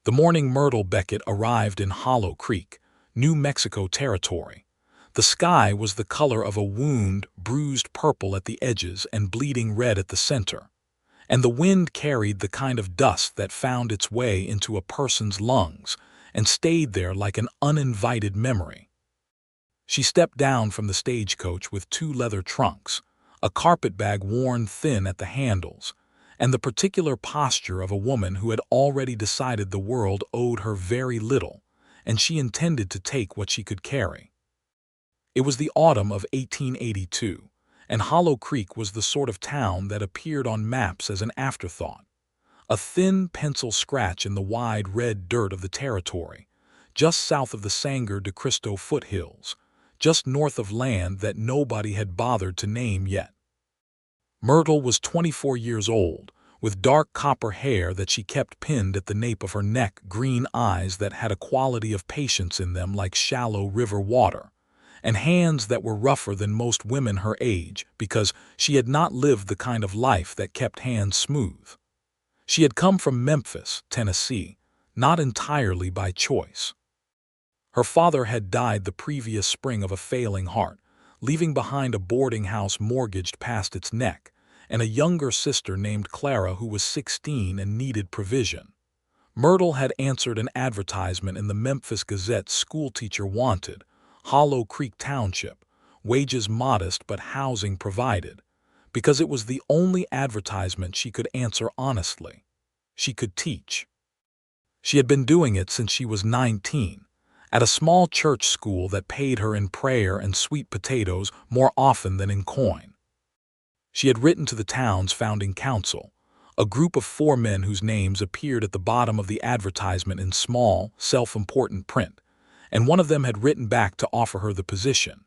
The morning Myrtle Beckett arrived in Hollow Creek, New Mexico territory. The sky was the color of a wound, bruised purple at the edges and bleeding red at the center. And the wind carried the kind of dust that found its way into a person's lungs and stayed there like an uninvited memory. She stepped down from the stagecoach with two leather trunks, a carpetbag worn thin at the handles, and the particular posture of a woman who had already decided the world owed her very little, and she intended to take what she could carry. It was the autumn of 1882, and Hollow Creek was the sort of town that appeared on maps as an afterthought. A thin pencil scratch in the wide red dirt of the territory, just south of the Sangre de Cristo foothills, just north of land that nobody had bothered to name yet. Myrtle was 24 years old, with dark copper hair that she kept pinned at the nape of her neck, green eyes that had a quality of patience in them like shallow river water, and hands that were rougher than most women her age because she had not lived the kind of life that kept hands smooth. She had come from Memphis, Tennessee, not entirely by choice. Her father had died the previous spring of a failing heart, leaving behind a boarding house mortgaged past its neck, and a younger sister named Clara who was 16 and needed provision. Myrtle had answered an advertisement in the Memphis Gazette, schoolteacher wanted, Hollow Creek Township, wages modest but housing provided, because it was the only advertisement she could answer honestly. She could teach. She had been doing it since she was 19, at a small church school that paid her in prayer and sweet potatoes more often than in coin. She had written to the town's founding council, a group of 4 men whose names appeared at the bottom of the advertisement in small, self-important print, and one of them had written back to offer her the position.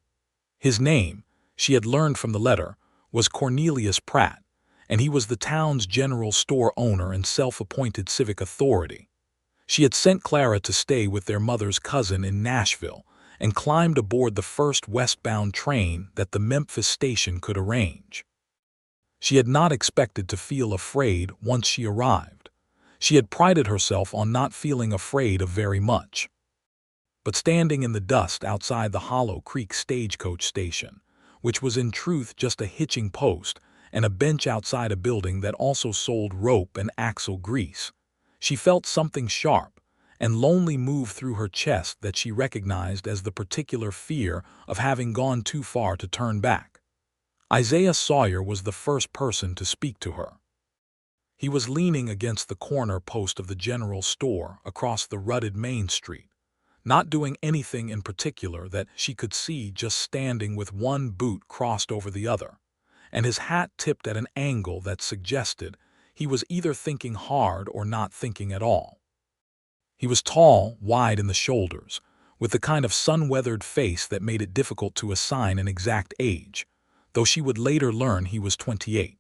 His name, she had learned from the letter, was Cornelius Pratt, and he was the town's general store owner and self-appointed civic authority. She had sent Clara to stay with their mother's cousin in Nashville and climbed aboard the first westbound train that the Memphis station could arrange. She had not expected to feel afraid once she arrived. She had prided herself on not feeling afraid of very much. But standing in the dust outside the Hollow Creek stagecoach station, which was in truth just a hitching post and a bench outside a building that also sold rope and axle grease, she felt something sharp and lonely move through her chest that she recognized as the particular fear of having gone too far to turn back. Isaiah Sawyer was the first person to speak to her. He was leaning against the corner post of the general store across the rutted Main Street, not doing anything in particular that she could see, just standing with one boot crossed over the other, and his hat tipped at an angle that suggested he was either thinking hard or not thinking at all. He was tall, wide in the shoulders, with the kind of sun-weathered face that made it difficult to assign an exact age, though she would later learn he was 28.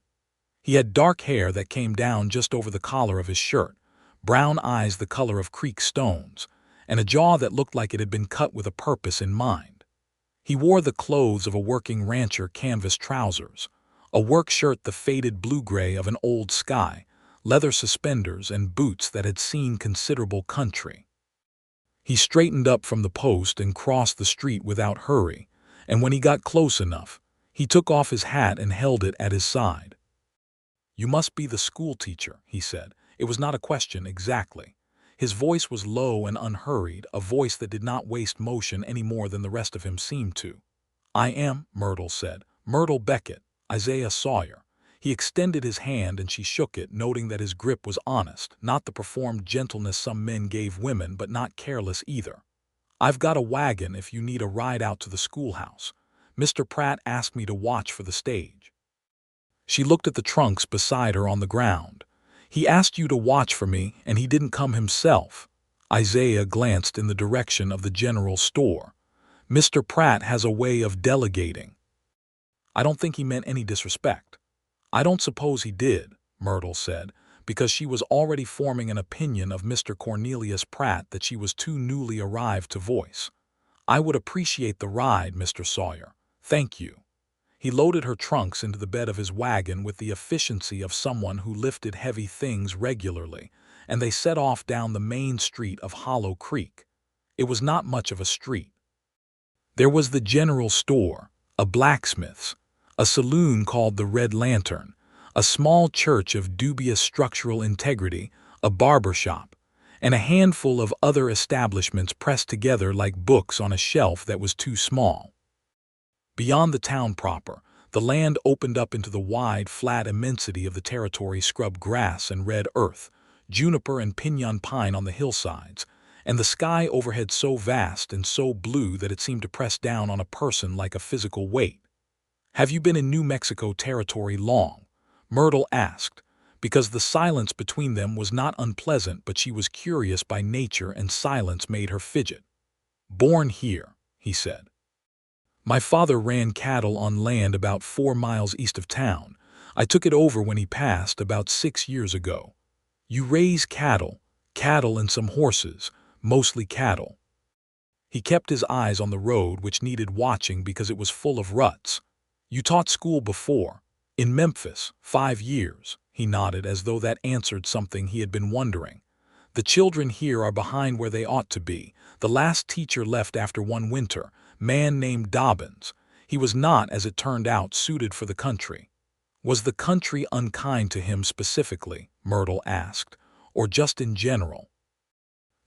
He had dark hair that came down just over the collar of his shirt, brown eyes the color of creek stones, and a jaw that looked like it had been cut with a purpose in mind. He wore the clothes of a working rancher, canvas trousers, a work shirt the faded blue-gray of an old sky, leather suspenders, and boots that had seen considerable country. He straightened up from the post and crossed the street without hurry, and when he got close enough, he took off his hat and held it at his side. "You must be the schoolteacher," he said. It was not a question exactly. His voice was low and unhurried, a voice that did not waste motion any more than the rest of him seemed to. "I am," Myrtle said. "Myrtle Beckett, Isaiah Sawyer." He extended his hand and she shook it, noting that his grip was honest, not the performed gentleness some men gave women, but not careless either. "I've got a wagon if you need a ride out to the schoolhouse. Mr. Pratt asked me to watch for the stage." She looked at the trunks beside her on the ground. "He asked you to watch for me, and he didn't come himself." Isaiah glanced in the direction of the general store. "Mr. Pratt has a way of delegating." "I don't think he meant any disrespect." "I don't suppose he did," Myrtle said, because she was already forming an opinion of Mr. Cornelius Pratt that she was too newly arrived to voice. "I would appreciate the ride, Mr. Sawyer. Thank you." He loaded her trunks into the bed of his wagon with the efficiency of someone who lifted heavy things regularly, and they set off down the main street of Hollow Creek. It was not much of a street. There was the general store, a blacksmith's, a saloon called the Red Lantern, a small church of dubious structural integrity, a barber shop, and a handful of other establishments pressed together like books on a shelf that was too small. Beyond the town proper, the land opened up into the wide, flat immensity of the territory, scrub grass and red earth, juniper and piñon pine on the hillsides, and the sky overhead so vast and so blue that it seemed to press down on a person like a physical weight. "Have you been in New Mexico territory long?" Myrtle asked, because the silence between them was not unpleasant, but she was curious by nature and silence made her fidget. "Born here," he said. "My father ran cattle on land about 4 miles east of town. I took it over when he passed about 6 years ago." "You raise cattle?" "Cattle and some horses, mostly cattle." He kept his eyes on the road, which needed watching because it was full of ruts. "You taught school before?" "In Memphis, 5 years." He nodded as though that answered something he had been wondering. "The children here are behind where they ought to be. The last teacher left after one winter, man named Dobbins. He was not, as it turned out, suited for the country." "Was the country unkind to him specifically?" Myrtle asked, "or just in general?"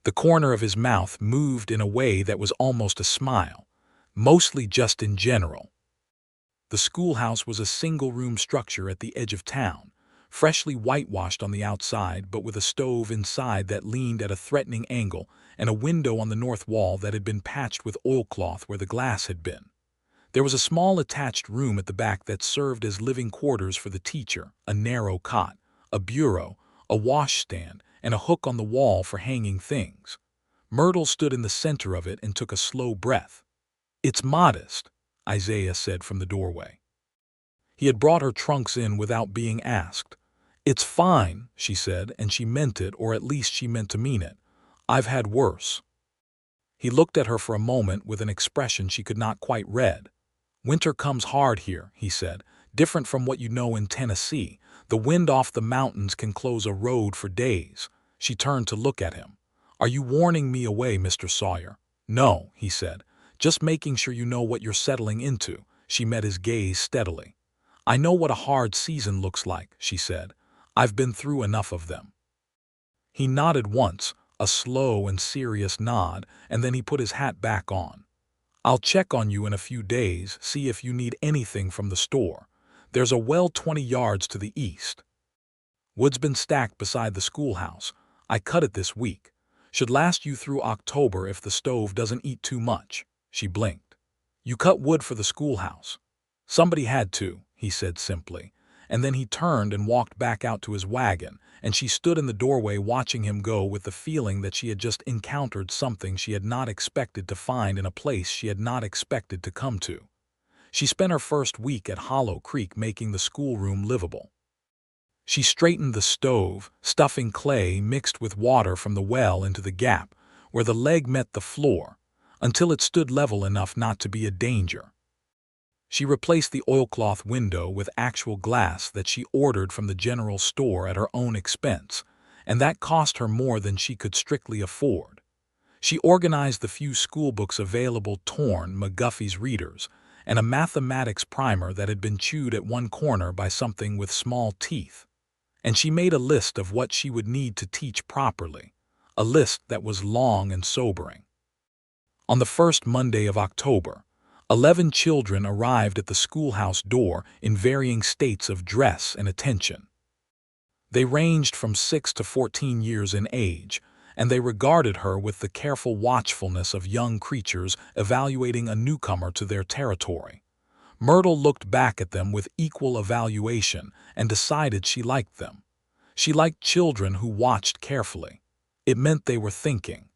The corner of his mouth moved in a way that was almost a smile. "Mostly just in general." The schoolhouse was a single-room structure at the edge of town, freshly whitewashed on the outside but with a stove inside that leaned at a threatening angle and a window on the north wall that had been patched with oilcloth where the glass had been. There was a small attached room at the back that served as living quarters for the teacher, a narrow cot, a bureau, a washstand, and a hook on the wall for hanging things. Myrtle stood in the center of it and took a slow breath. "It's modest," Isaiah said from the doorway. He had brought her trunks in without being asked. "It's fine," she said, and she meant it, or at least she meant to mean it. "I've had worse." He looked at her for a moment with an expression she could not quite read. "Winter comes hard here," he said, "different from what you know in Tennessee. The wind off the mountains can close a road for days." She turned to look at him. "Are you warning me away, Mr. Sawyer?" "No," he said. "Just making sure you know what you're settling into." She met his gaze steadily. "I know what a hard season looks like," she said. "I've been through enough of them." He nodded once, a slow and serious nod, and then he put his hat back on. "I'll check on you in a few days, see if you need anything from the store. There's a well 20 yards to the east. Wood's been stacked beside the schoolhouse. I cut it this week. Should last you through October if the stove doesn't eat too much." She blinked. "You cut wood for the schoolhouse?" "Somebody had to," he said simply, and then he turned and walked back out to his wagon, and she stood in the doorway watching him go with the feeling that she had just encountered something she had not expected to find in a place she had not expected to come to. She spent her first week at Hollow Creek making the schoolroom livable. She straightened the stove, stuffing clay mixed with water from the well into the gap where the leg met the floor, until it stood level enough not to be a danger. She replaced the oilcloth window with actual glass that she ordered from the general store at her own expense, and that cost her more than she could strictly afford. She organized the few schoolbooks available, torn McGuffey's readers, and a mathematics primer that had been chewed at one corner by something with small teeth. And she made a list of what she would need to teach properly, a list that was long and sobering. On the first Monday of October, 11 children arrived at the schoolhouse door in varying states of dress and attention. They ranged from 6 to 14 years in age, and they regarded her with the careful watchfulness of young creatures evaluating a newcomer to their territory. Myrtle looked back at them with equal evaluation and decided she liked them. She liked children who watched carefully. It meant they were thinking.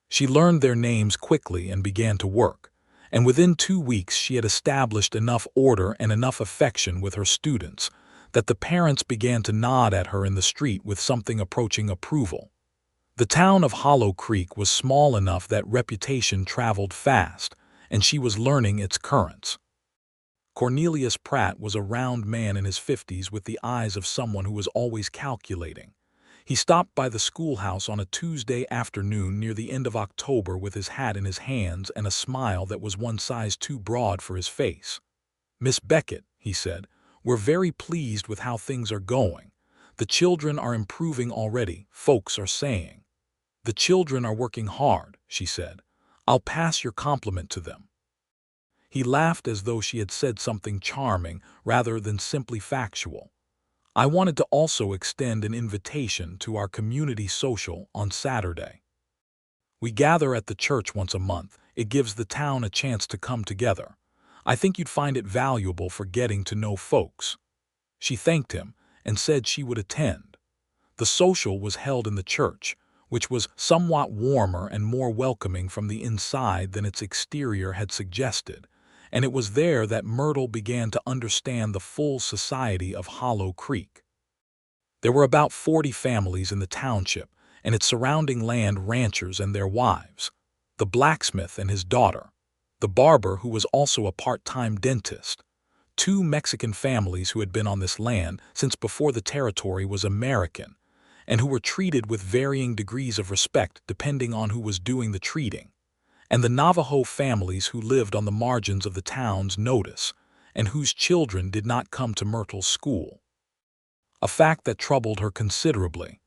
She learned their names quickly and began to work, and within 2 weeks she had established enough order and enough affection with her students that the parents began to nod at her in the street with something approaching approval. The town of Hollow Creek was small enough that reputation traveled fast, and she was learning its currents. Cornelius Pratt was a round man in his 50s with the eyes of someone who was always calculating. He stopped by the schoolhouse on a Tuesday afternoon near the end of October with his hat in his hands and a smile that was one size too broad for his face. "Miss Beckett," he said, "we're very pleased with how things are going. The children are improving already, folks are saying." "The children are working hard," she said. "I'll pass your compliment to them." He laughed as though she had said something charming rather than simply factual. "I wanted to also extend an invitation to our community social on Saturday. We gather at the church once a month. It gives the town a chance to come together. I think you'd find it valuable for getting to know folks." She thanked him and said she would attend. The social was held in the church, which was somewhat warmer and more welcoming from the inside than its exterior had suggested, and it was there that Myrtle began to understand the full society of Hollow Creek. There were about 40 families in the township, and its surrounding land ranchers and their wives, the blacksmith and his daughter, the barber who was also a part-time dentist, 2 Mexican families who had been on this land since before the territory was American, and who were treated with varying degrees of respect depending on who was doing the treating, and the Navajo families who lived on the margins of the town's notice, and whose children did not come to Myrtle's school. A fact that troubled her considerably.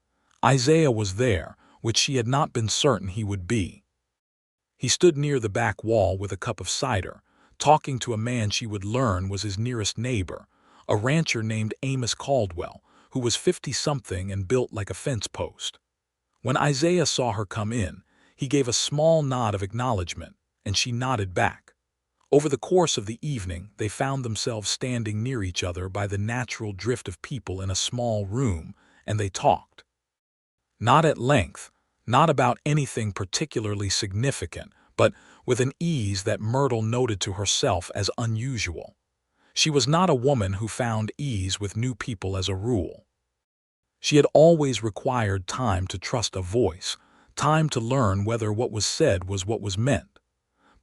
Isaiah was there, which she had not been certain he would be. He stood near the back wall with a cup of cider, talking to a man she would learn was his nearest neighbor, a rancher named Amos Caldwell, who was 50-something and built like a fence post. When Isaiah saw her come in, he gave a small nod of acknowledgement, and she nodded back. Over the course of the evening, they found themselves standing near each other by the natural drift of people in a small room, and they talked. Not at length, not about anything particularly significant, but with an ease that Myrtle noted to herself as unusual. She was not a woman who found ease with new people as a rule. She had always required time to trust a voice, time to learn whether what was said was what was meant.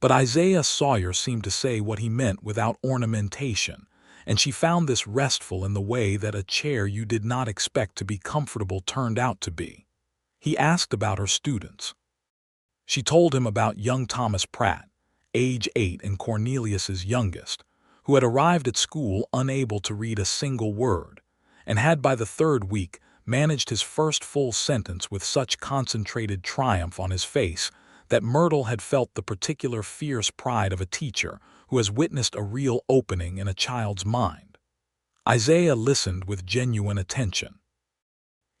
But Isaiah Sawyer seemed to say what he meant without ornamentation, and she found this restful in the way that a chair you did not expect to be comfortable turned out to be. He asked about her students. She told him about young Thomas Pratt, age 8 and Cornelius's youngest, who had arrived at school unable to read a single word, and had by the 3rd week managed his first full sentence with such concentrated triumph on his face that Myrtle had felt the particular fierce pride of a teacher who has witnessed a real opening in a child's mind. Isaiah listened with genuine attention.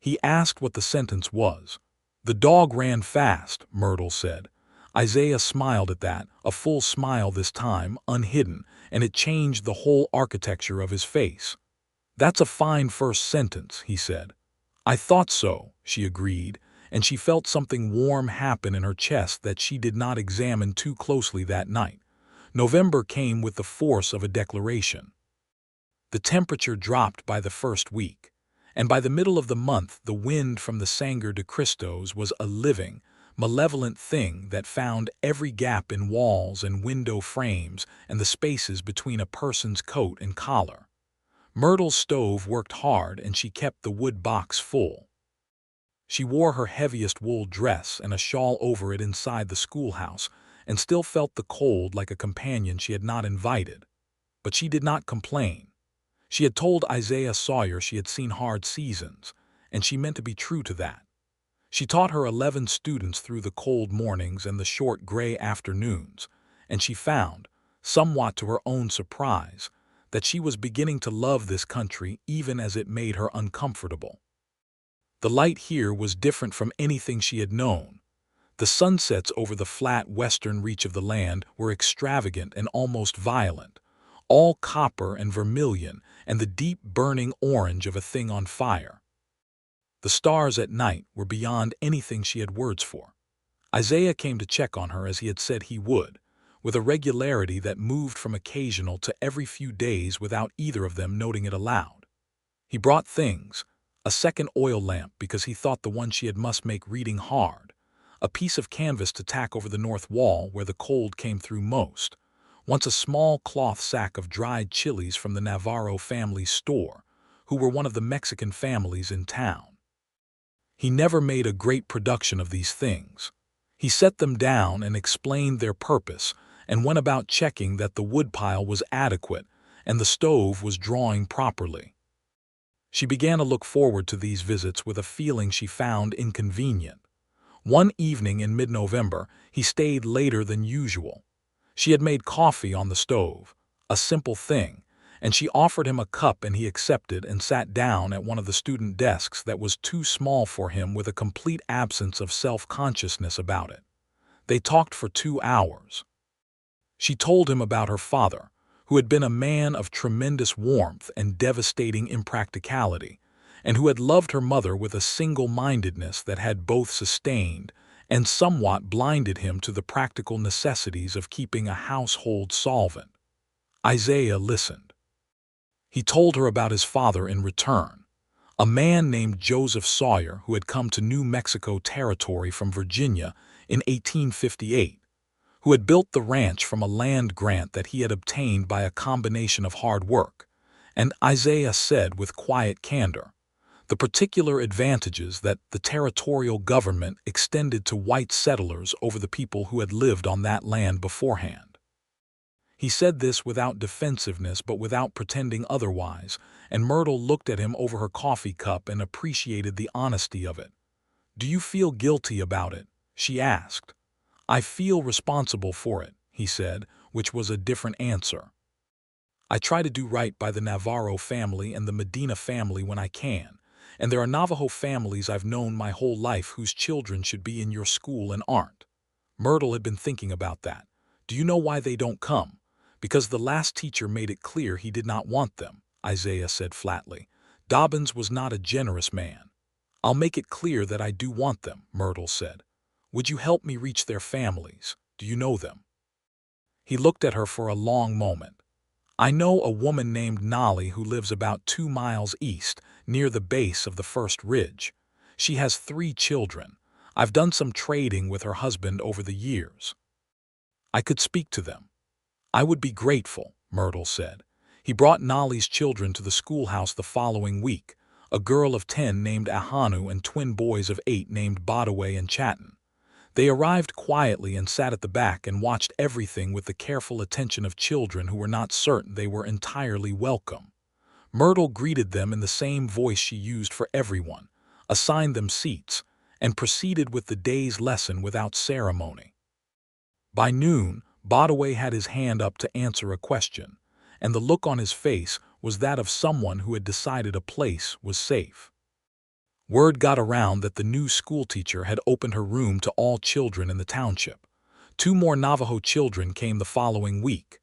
He asked what the sentence was. "The dog ran fast," Myrtle said. Isaiah smiled at that, a full smile this time, unhidden, and it changed the whole architecture of his face. "That's a fine first sentence," he said. "I thought so," she agreed, and she felt something warm happen in her chest that she did not examine too closely that night. November came with the force of a declaration. The temperature dropped by the 1st week, and by the middle of the month the wind from the Sangre de Cristos was a living, malevolent thing that found every gap in walls and window frames and the spaces between a person's coat and collar. Myrtle's stove worked hard and she kept the wood box full. She wore her heaviest wool dress and a shawl over it inside the schoolhouse, and still felt the cold like a companion she had not invited. But she did not complain. She had told Isaiah Sawyer she had seen hard seasons, and she meant to be true to that. She taught her 11 students through the cold mornings and the short gray afternoons, and she found, somewhat to her own surprise, that she was beginning to love this country even as it made her uncomfortable. The light here was different from anything she had known. The sunsets over the flat western reach of the land were extravagant and almost violent, all copper and vermilion and the deep burning orange of a thing on fire. The stars at night were beyond anything she had words for. Isaiah came to check on her as he had said he would, with a regularity that moved from occasional to every few days without either of them noting it aloud. He brought things, a second oil lamp because he thought the one she had must make reading hard, a piece of canvas to tack over the north wall where the cold came through most, once a small cloth sack of dried chilies from the Navarro family's store, who were one of the Mexican families in town. He never made a great production of these things. He set them down and explained their purpose, and went about checking that the woodpile was adequate and the stove was drawing properly. She began to look forward to these visits with a feeling she found inconvenient. One evening in mid-November, he stayed later than usual. She had made coffee on the stove, a simple thing, and she offered him a cup and he accepted and sat down at one of the student desks that was too small for him with a complete absence of self-consciousness about it. They talked for 2 hours. She told him about her father, who had been a man of tremendous warmth and devastating impracticality, and who had loved her mother with a single-mindedness that had both sustained and somewhat blinded him to the practical necessities of keeping a household solvent. Isaiah listened. He told her about his father in return, a man named Joseph Sawyer who had come to New Mexico Territory from Virginia in 1858, who had built the ranch from a land grant that he had obtained by a combination of hard work, and Isaiah said with quiet candor, the particular advantages that the territorial government extended to white settlers over the people who had lived on that land beforehand. He said this without defensiveness but without pretending otherwise, and Myrtle looked at him over her coffee cup and appreciated the honesty of it. "Do you feel guilty about it?" she asked. "I feel responsible for it," he said, which was a different answer. "I try to do right by the Navarro family and the Medina family when I can, and there are Navajo families I've known my whole life whose children should be in your school and aren't." Myrtle had been thinking about that. "Do you know why they don't come?" "Because the last teacher made it clear he did not want them," Isaiah said flatly. "Dobbins was not a generous man." "I'll make it clear that I do want them," Myrtle said. "Would you help me reach their families? Do you know them?" He looked at her for a long moment. "I know a woman named Nolly who lives about 2 miles east, near the base of the first ridge. She has 3 children. I've done some trading with her husband over the years. I could speak to them." "I would be grateful," Myrtle said. He brought Nolly's children to the schoolhouse the following week, a girl of 10 named Ahanu and twin boys of 8 named Bodaway and Chatton. They arrived quietly and sat at the back and watched everything with the careful attention of children who were not certain they were entirely welcome. Myrtle greeted them in the same voice she used for everyone, assigned them seats, and proceeded with the day's lesson without ceremony. By noon, Bodaway had his hand up to answer a question, and the look on his face was that of someone who had decided a place was safe. Word got around that the new schoolteacher had opened her room to all children in the township. 2 more Navajo children came the following week.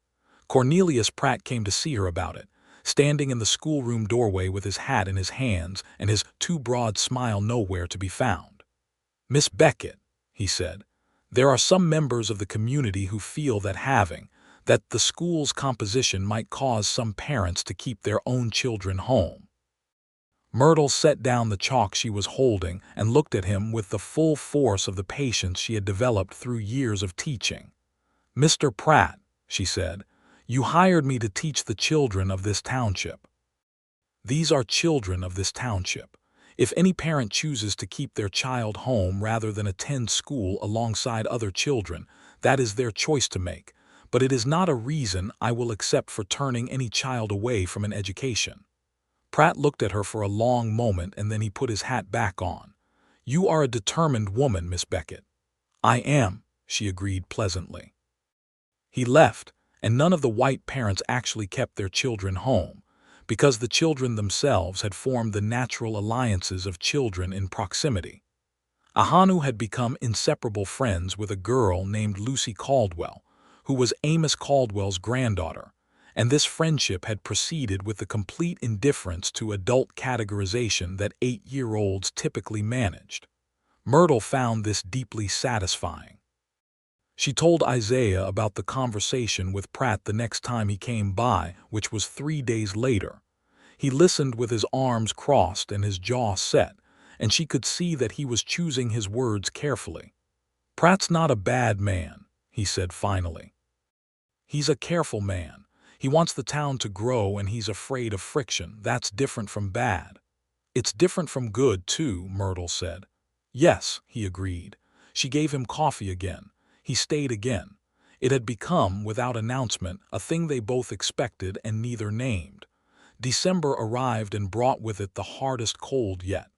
Cornelius Pratt came to see her about it, standing in the schoolroom doorway with his hat in his hands and his too broad smile nowhere to be found. "Miss Beckett," he said, "there are some members of the community who feel that the school's composition might cause some parents to keep their own children home." Myrtle set down the chalk she was holding and looked at him with the full force of the patience she had developed through years of teaching. "Mr. Pratt," she said, "you hired me to teach the children of this township. These are children of this township. If any parent chooses to keep their child home rather than attend school alongside other children, that is their choice to make, but it is not a reason I will accept for turning any child away from an education." Pratt looked at her for a long moment and then he put his hat back on. "You are a determined woman, Miss Beckett." "I am," she agreed pleasantly. He left, and none of the white parents actually kept their children home, because the children themselves had formed the natural alliances of children in proximity. Ahanu had become inseparable friends with a girl named Lucy Caldwell, who was Amos Caldwell's granddaughter, and this friendship had proceeded with the complete indifference to adult categorization that 8-year-olds typically managed. Myrtle found this deeply satisfying. She told Isaiah about the conversation with Pratt the next time he came by, which was 3 days later. He listened with his arms crossed and his jaw set, and she could see that he was choosing his words carefully. "Pratt's not a bad man," he said finally. "He's a careful man. He wants the town to grow and he's afraid of friction. That's different from bad." "It's different from good, too," Myrtle said. Yes, he agreed. She gave him coffee again. He stayed again. It had become, without announcement, a thing they both expected and neither named. December arrived and brought with it the hardest cold yet.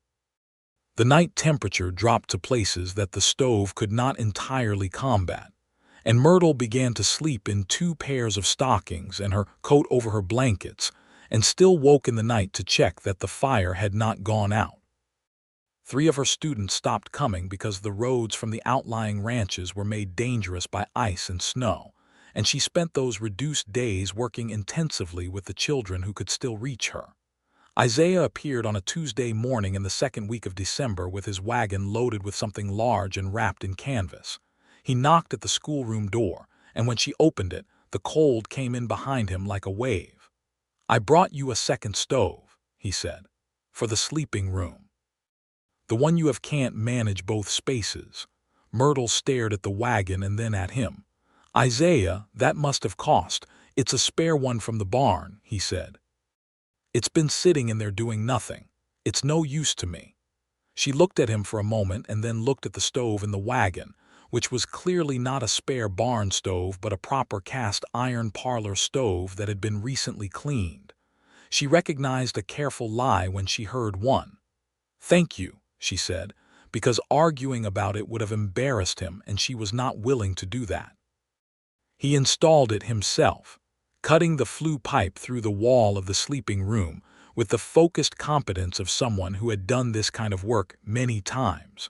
The night temperature dropped to places that the stove could not entirely combat, and Myrtle began to sleep in 2 pairs of stockings and her coat over her blankets, and still woke in the night to check that the fire had not gone out. 3 of her students stopped coming because the roads from the outlying ranches were made dangerous by ice and snow, and she spent those reduced days working intensively with the children who could still reach her. Isaiah appeared on a Tuesday morning in the second week of December with his wagon loaded with something large and wrapped in canvas. He knocked at the schoolroom door, and when she opened it, the cold came in behind him like a wave. "I brought you a second stove," he said, "for the sleeping room. The one you have can't manage both spaces." Myrtle stared at the wagon and then at him. "Isaiah, that must have cost. It's a spare one from the barn," he said. "It's been sitting in there doing nothing. It's no use to me." She looked at him for a moment and then looked at the stove in the wagon, which was clearly not a spare barn stove but a proper cast iron parlor stove that had been recently cleaned. She recognized a careful lie when she heard one. "Thank you," she said, because arguing about it would have embarrassed him and she was not willing to do that. He installed it himself, cutting the flue pipe through the wall of the sleeping room with the focused competence of someone who had done this kind of work many times.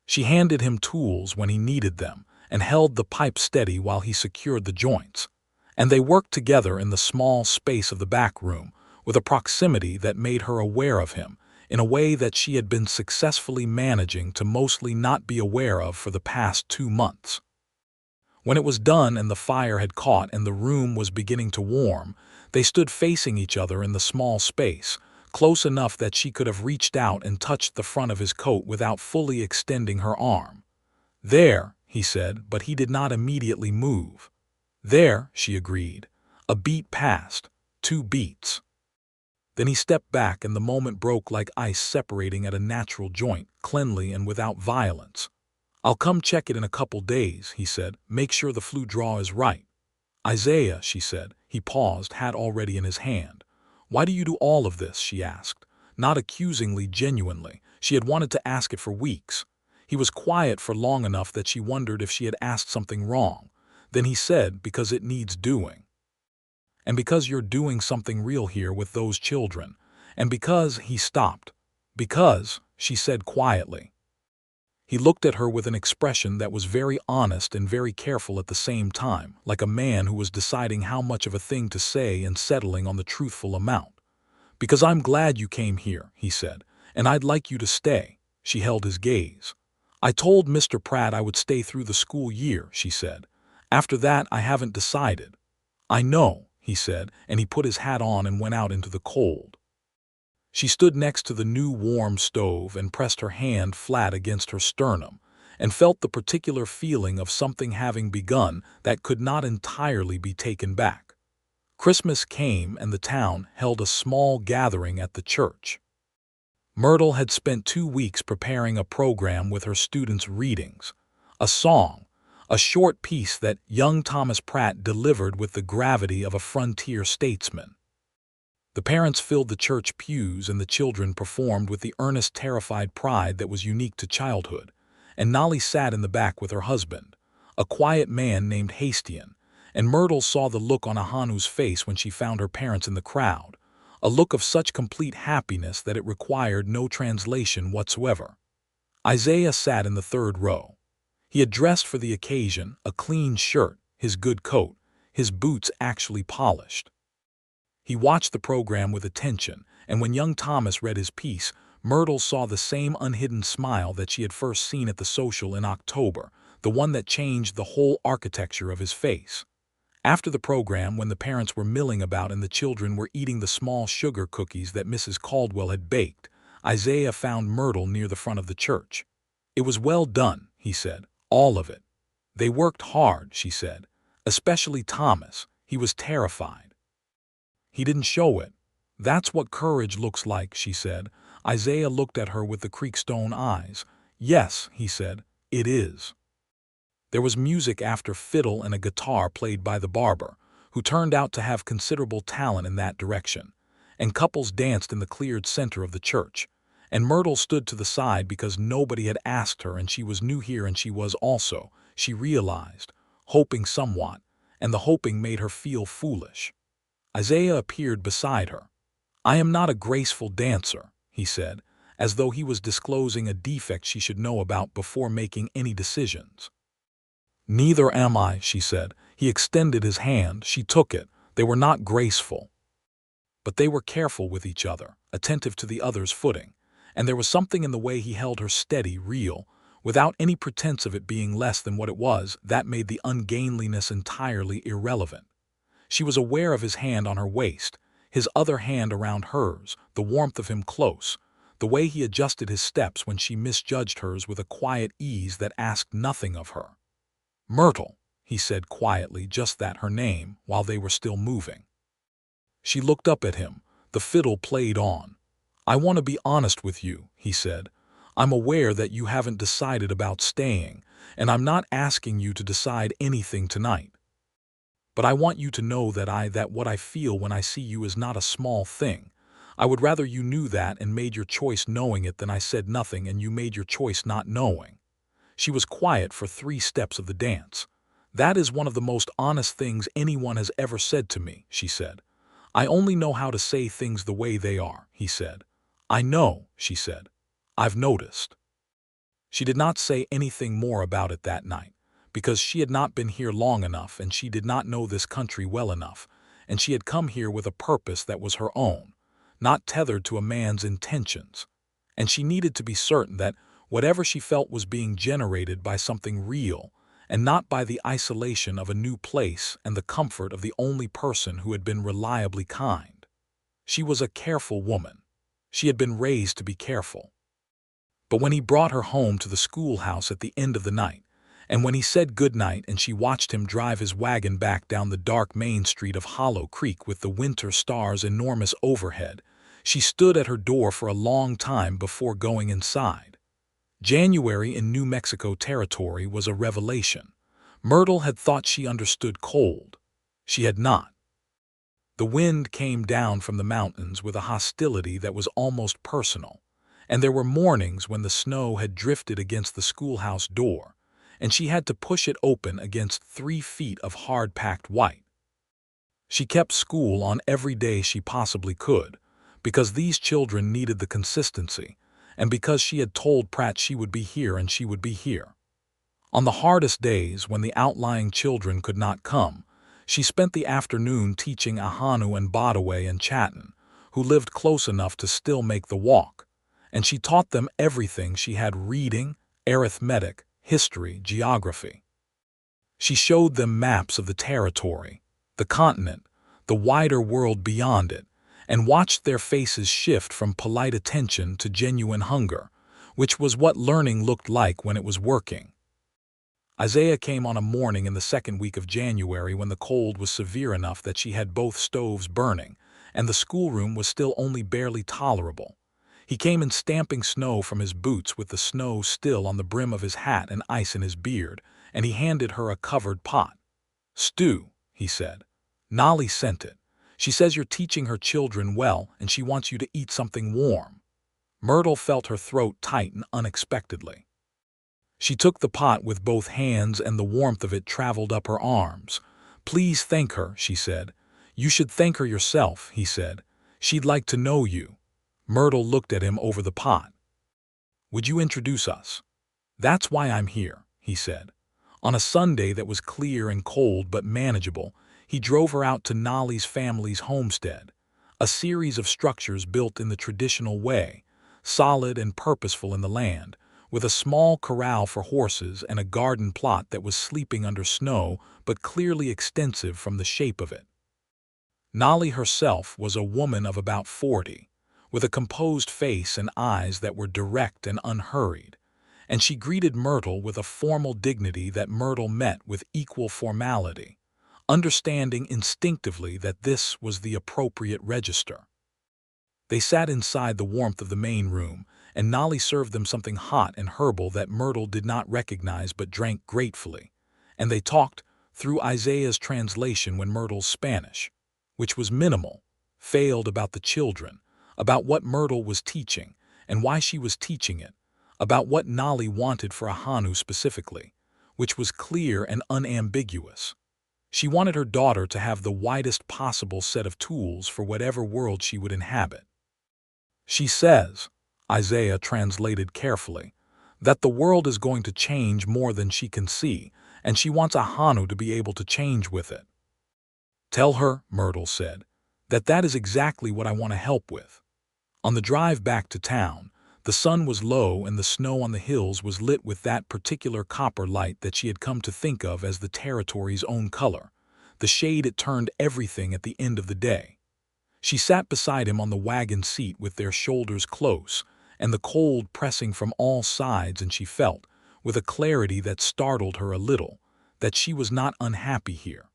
She handed him tools when he needed them and held the pipe steady while he secured the joints, and they worked together in the small space of the back room with a proximity that made her aware of him in a way that she had been successfully managing to mostly not be aware of for the past 2 months. When it was done and the fire had caught and the room was beginning to warm, they stood facing each other in the small space, close enough that she could have reached out and touched the front of his coat without fully extending her arm. "There," he said, but he did not immediately move. "There," she agreed. A beat passed, 2 beats. Then he stepped back and the moment broke like ice separating at a natural joint, cleanly and without violence. "I'll come check it in a couple days," he said. "Make sure the flue draw is right." "Isaiah," she said. He paused, hat already in his hand. "Why do you do all of this?" she asked. Not accusingly, genuinely. She had wanted to ask it for weeks. He was quiet for long enough that she wondered if she had asked something wrong. Then he said, "Because it needs doing. And because you're doing something real here with those children. And because," he stopped. "Because," she said quietly. He looked at her with an expression that was very honest and very careful at the same time, like a man who was deciding how much of a thing to say and settling on the truthful amount. "Because I'm glad you came here," he said, "and I'd like you to stay." She held his gaze. "I told Mr. Pratt I would stay through the school year," she said. "After that, I haven't decided." "I know," he said, and he put his hat on and went out into the cold. She stood next to the new warm stove and pressed her hand flat against her sternum and felt the particular feeling of something having begun that could not entirely be taken back. Christmas came and the town held a small gathering at the church. Myrtle had spent 2 weeks preparing a program with her students' readings, a song, a short piece that young Thomas Pratt delivered with the gravity of a frontier statesman. The parents filled the church pews and the children performed with the earnest, terrified pride that was unique to childhood, and Nolly sat in the back with her husband, a quiet man named Hastian, and Myrtle saw the look on Ahanu's face when she found her parents in the crowd, a look of such complete happiness that it required no translation whatsoever. Isaiah sat in the 3rd row. He had dressed for the occasion, a clean shirt, his good coat, his boots actually polished. He watched the program with attention, and when young Thomas read his piece, Myrtle saw the same unhidden smile that she had first seen at the social in October, the one that changed the whole architecture of his face. After the program, when the parents were milling about and the children were eating the small sugar cookies that Mrs. Caldwell had baked, Isaiah found Myrtle near the front of the church. "It was well done," he said, "all of it." "They worked hard," she said, "especially Thomas. He was terrified. He didn't show it. That's what courage looks like," she said. Isaiah looked at her with the creekstone eyes. "Yes," he said, "it is." There was music after fiddle and a guitar played by the barber, who turned out to have considerable talent in that direction, and couples danced in the cleared center of the church, and Myrtle stood to the side because nobody had asked her and she was new here and she was also, she realized, hoping somewhat, and the hoping made her feel foolish. Isaiah appeared beside her. "I am not a graceful dancer," he said, as though he was disclosing a defect she should know about before making any decisions. "Neither am I," she said. He extended his hand. She took it. They were not graceful. But they were careful with each other, attentive to the other's footing, and there was something in the way he held her steady, real, without any pretense of it being less than what it was, that made the ungainliness entirely irrelevant. She was aware of his hand on her waist, his other hand around hers, the warmth of him close, the way he adjusted his steps when she misjudged hers with a quiet ease that asked nothing of her. "Myrtle," he said quietly, just that, her name, while they were still moving. She looked up at him. The fiddle played on. "I want to be honest with you," he said. "I'm aware that you haven't decided about staying, and I'm not asking you to decide anything tonight. But I want you to know that what I feel when I see you is not a small thing. I would rather you knew that and made your choice knowing it than I said nothing and you made your choice not knowing." She was quiet for 3 steps of the dance. "That is one of the most honest things anyone has ever said to me," she said. "I only know how to say things the way they are," he said. "I know," she said. "I've noticed." She did not say anything more about it that night, because she had not been here long enough and she did not know this country well enough, and she had come here with a purpose that was her own, not tethered to a man's intentions, and she needed to be certain that whatever she felt was being generated by something real and not by the isolation of a new place and the comfort of the only person who had been reliably kind. She was a careful woman. She had been raised to be careful. But when he brought her home to the schoolhouse at the end of the night, and when he said good night and she watched him drive his wagon back down the dark main street of Hollow Creek with the winter stars enormous overhead, she stood at her door for a long time before going inside. January in New Mexico territory was a revelation. Myrtle had thought she understood cold. She had not. The wind came down from the mountains with a hostility that was almost personal, and there were mornings when the snow had drifted against the schoolhouse door, and she had to push it open against 3 feet of hard-packed white. She kept school on every day she possibly could, because these children needed the consistency, and because she had told Pratt she would be here and she would be here. On the hardest days, when the outlying children could not come, she spent the afternoon teaching Ahanu and Bodaway and Chatton, who lived close enough to still make the walk, and she taught them everything she had: reading, arithmetic, history, geography. She showed them maps of the territory, the continent, the wider world beyond it, and watched their faces shift from polite attention to genuine hunger, which was what learning looked like when it was working. Isaiah came on a morning in the 2nd week of January when the cold was severe enough that she had both stoves burning, and the schoolroom was still only barely tolerable. He came in stamping snow from his boots with the snow still on the brim of his hat and ice in his beard, and he handed her a covered pot. "Stew," he said. "Nolly sent it. She says you're teaching her children well and she wants you to eat something warm." Myrtle felt her throat tighten unexpectedly. She took the pot with both hands and the warmth of it traveled up her arms. "Please thank her," she said. "You should thank her yourself," he said. "She'd like to know you." Myrtle looked at him over the pot. "Would you introduce us?" "That's why I'm here," he said. On a Sunday that was clear and cold but manageable, he drove her out to Nolly's family's homestead, a series of structures built in the traditional way, solid and purposeful in the land, with a small corral for horses and a garden plot that was sleeping under snow but clearly extensive from the shape of it. Nolly herself was a woman of about 40, with a composed face and eyes that were direct and unhurried, and she greeted Myrtle with a formal dignity that Myrtle met with equal formality, understanding instinctively that this was the appropriate register. They sat inside the warmth of the main room, and Nolly served them something hot and herbal that Myrtle did not recognize but drank gratefully. And they talked through Isaiah's translation when Myrtle's Spanish, which was minimal, failed, about the children, about what Myrtle was teaching and why she was teaching it, about what Nolly wanted for Ahanu specifically, which was clear and unambiguous. She wanted her daughter to have the widest possible set of tools for whatever world she would inhabit. She says, Isaiah translated carefully, that the world is going to change more than she can see, and she wants Ahanu to be able to change with it. Tell her, Myrtle said, that is exactly what I want to help with. On the drive back to town, the sun was low and the snow on the hills was lit with that particular copper light that she had come to think of as the territory's own color, the shade it turned everything at the end of the day. She sat beside him on the wagon seat with their shoulders close and the cold pressing from all sides, and she felt, with a clarity that startled her a little, that she was not unhappy here.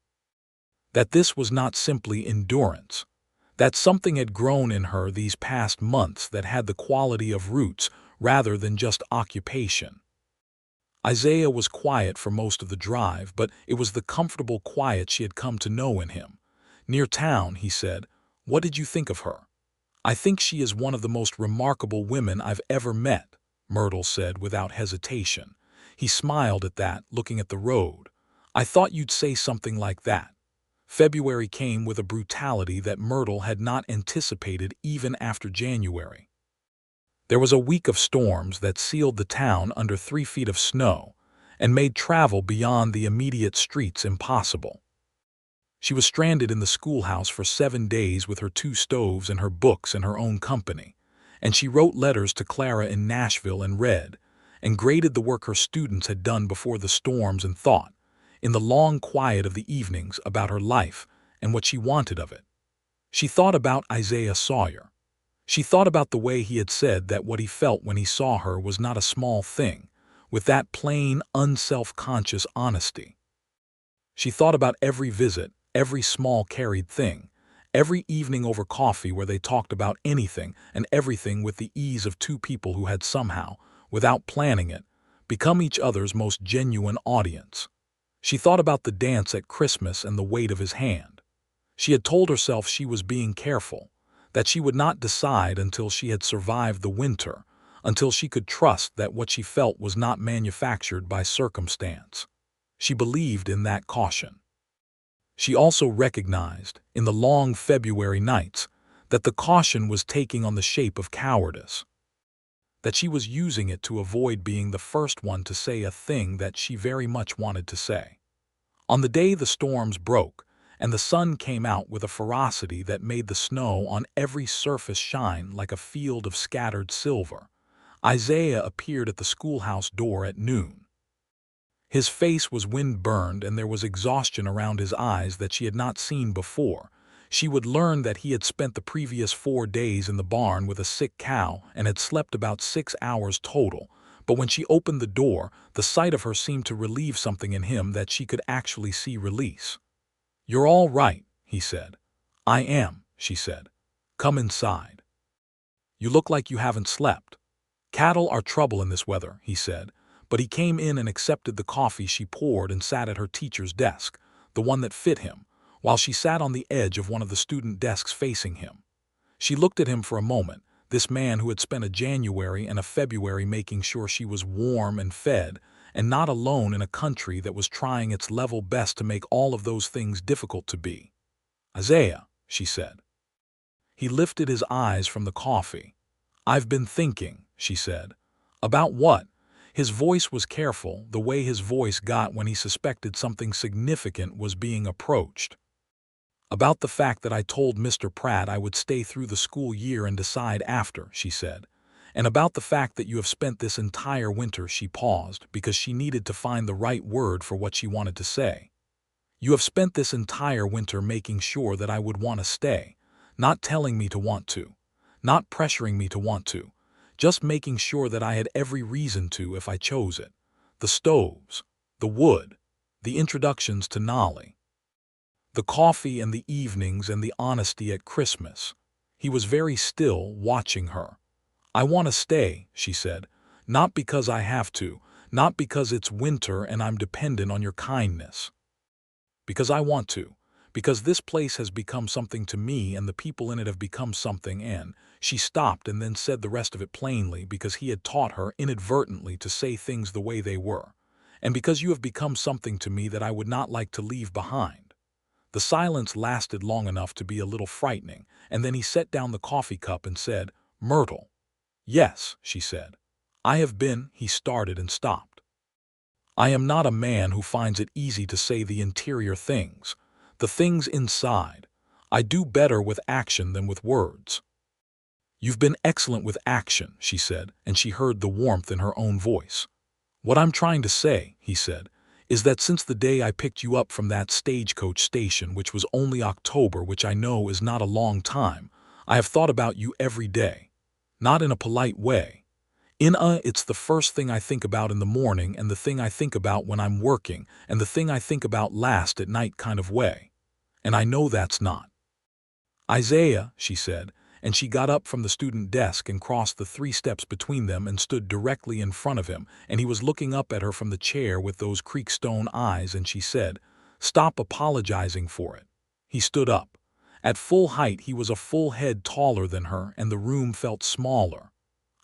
That this was not simply endurance, that something had grown in her these past months that had the quality of roots rather than just occupation. Isaiah was quiet for most of the drive, but it was the comfortable quiet she had come to know in him. Near town, he said, "What did you think of her?" "I think she is one of the most remarkable women I've ever met," Myrtle said without hesitation. He smiled at that, looking at the road. "I thought you'd say something like that." February came with a brutality that Myrtle had not anticipated even after January. There was a week of storms that sealed the town under 3 feet of snow and made travel beyond the immediate streets impossible. She was stranded in the schoolhouse for 7 days with her 2 stoves and her books and her own company, and she wrote letters to Clara in Nashville and read and graded the work her students had done before the storms and thought, in the long quiet of the evenings, about her life and what she wanted of it. She thought about Isaiah Sawyer. She thought about the way he had said that what he felt when he saw her was not a small thing, with that plain, unself-conscious honesty. She thought about every visit, every small carried thing, every evening over coffee where they talked about anything and everything with the ease of 2 people who had somehow, without planning it, become each other's most genuine audience. She thought about the dance at Christmas and the weight of his hand. She had told herself she was being careful, that she would not decide until she had survived the winter, until she could trust that what she felt was not manufactured by circumstance. She believed in that caution. She also recognized, in the long February nights, that the caution was taking on the shape of cowardice, that she was using it to avoid being the first one to say a thing that she very much wanted to say. On the day the storms broke, and the sun came out with a ferocity that made the snow on every surface shine like a field of scattered silver, Isaiah appeared at the schoolhouse door at noon. His face was wind-burned and there was exhaustion around his eyes that she had not seen before. She would learn that he had spent the previous 4 days in the barn with a sick cow and had slept about 6 hours total, but when she opened the door, the sight of her seemed to relieve something in him that she could actually see release. "You're all right," he said. "I am," she said. "Come inside." "You look like you haven't slept." "Cattle are trouble in this weather," he said, but he came in and accepted the coffee she poured and sat at her teacher's desk, the one that fit him, while she sat on the edge of one of the student desks facing him. She looked at him for a moment, this man who had spent a January and a February making sure she was warm and fed, and not alone in a country that was trying its level best to make all of those things difficult to be. "Isaiah," she said. He lifted his eyes from the coffee. "I've been thinking," she said. "About what?" His voice was careful, the way his voice got when he suspected something significant was being approached. "About the fact that I told Mr. Pratt I would stay through the school year and decide after," she said. "And about the fact that you have spent this entire winter," she paused, because she needed to find the right word for what she wanted to say. "You have spent this entire winter making sure that I would want to stay, not telling me to want to, not pressuring me to want to, just making sure that I had every reason to if I chose it. The stoves, the wood, the introductions to Nolly, the coffee and the evenings and the honesty at Christmas." He was very still, watching her. "I want to stay," she said. "Not because I have to, not because it's winter and I'm dependent on your kindness. Because I want to. Because this place has become something to me and the people in it have become something." And she stopped and then said the rest of it plainly because he had taught her inadvertently to say things the way they were. "And because you have become something to me that I would not like to leave behind." The silence lasted long enough to be a little frightening, and then he set down the coffee cup and said, "Myrtle." "Yes," she said. "I have been," he started and stopped. "I am not a man who finds it easy to say the interior things, the things inside. I do better with action than with words." "You've been excellent with action," she said, and she heard the warmth in her own voice. "What I'm trying to say," he said, "is that since the day I picked you up from that stagecoach station, which was only October, which I know is not a long time, I have thought about you every day. Not in a polite way. It's the first thing I think about in the morning and the thing I think about when I'm working and the thing I think about last at night kind of way. And I know that's not." "Isaiah," she said, and she got up from the student desk and crossed the 3 steps between them and stood directly in front of him, and he was looking up at her from the chair with those creekstone eyes, and she said, "Stop apologizing for it." He stood up. At full height he was a full head taller than her, and the room felt smaller.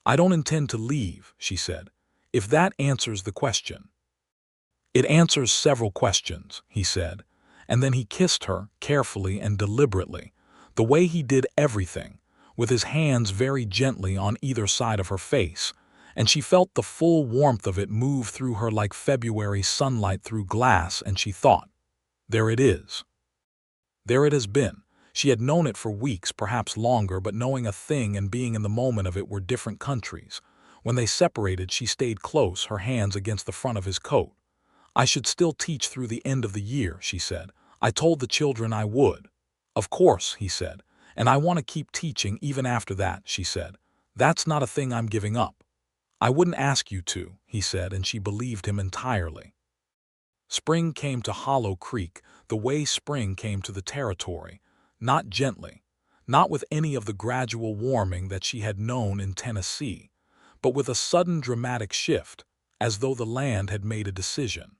"I don't intend to leave," she said, "if that answers the question." "It answers several questions," he said, and then he kissed her, carefully and deliberately, the way he did everything, with his hands very gently on either side of her face, and she felt the full warmth of it move through her like February sunlight through glass, and she thought, "There it is. There it has been." She had known it for weeks, perhaps longer, but knowing a thing and being in the moment of it were different countries. When they separated, she stayed close, her hands against the front of his coat. "I should still teach through the end of the year," she said. "I told the children I would." "Of course," he said. "And I want to keep teaching even after that," she said. "That's not a thing I'm giving up." "I wouldn't ask you to," he said, and she believed him entirely. Spring came to Hollow Creek the way spring came to the territory, not gently, not with any of the gradual warming that she had known in Tennessee, but with a sudden dramatic shift, as though the land had made a decision.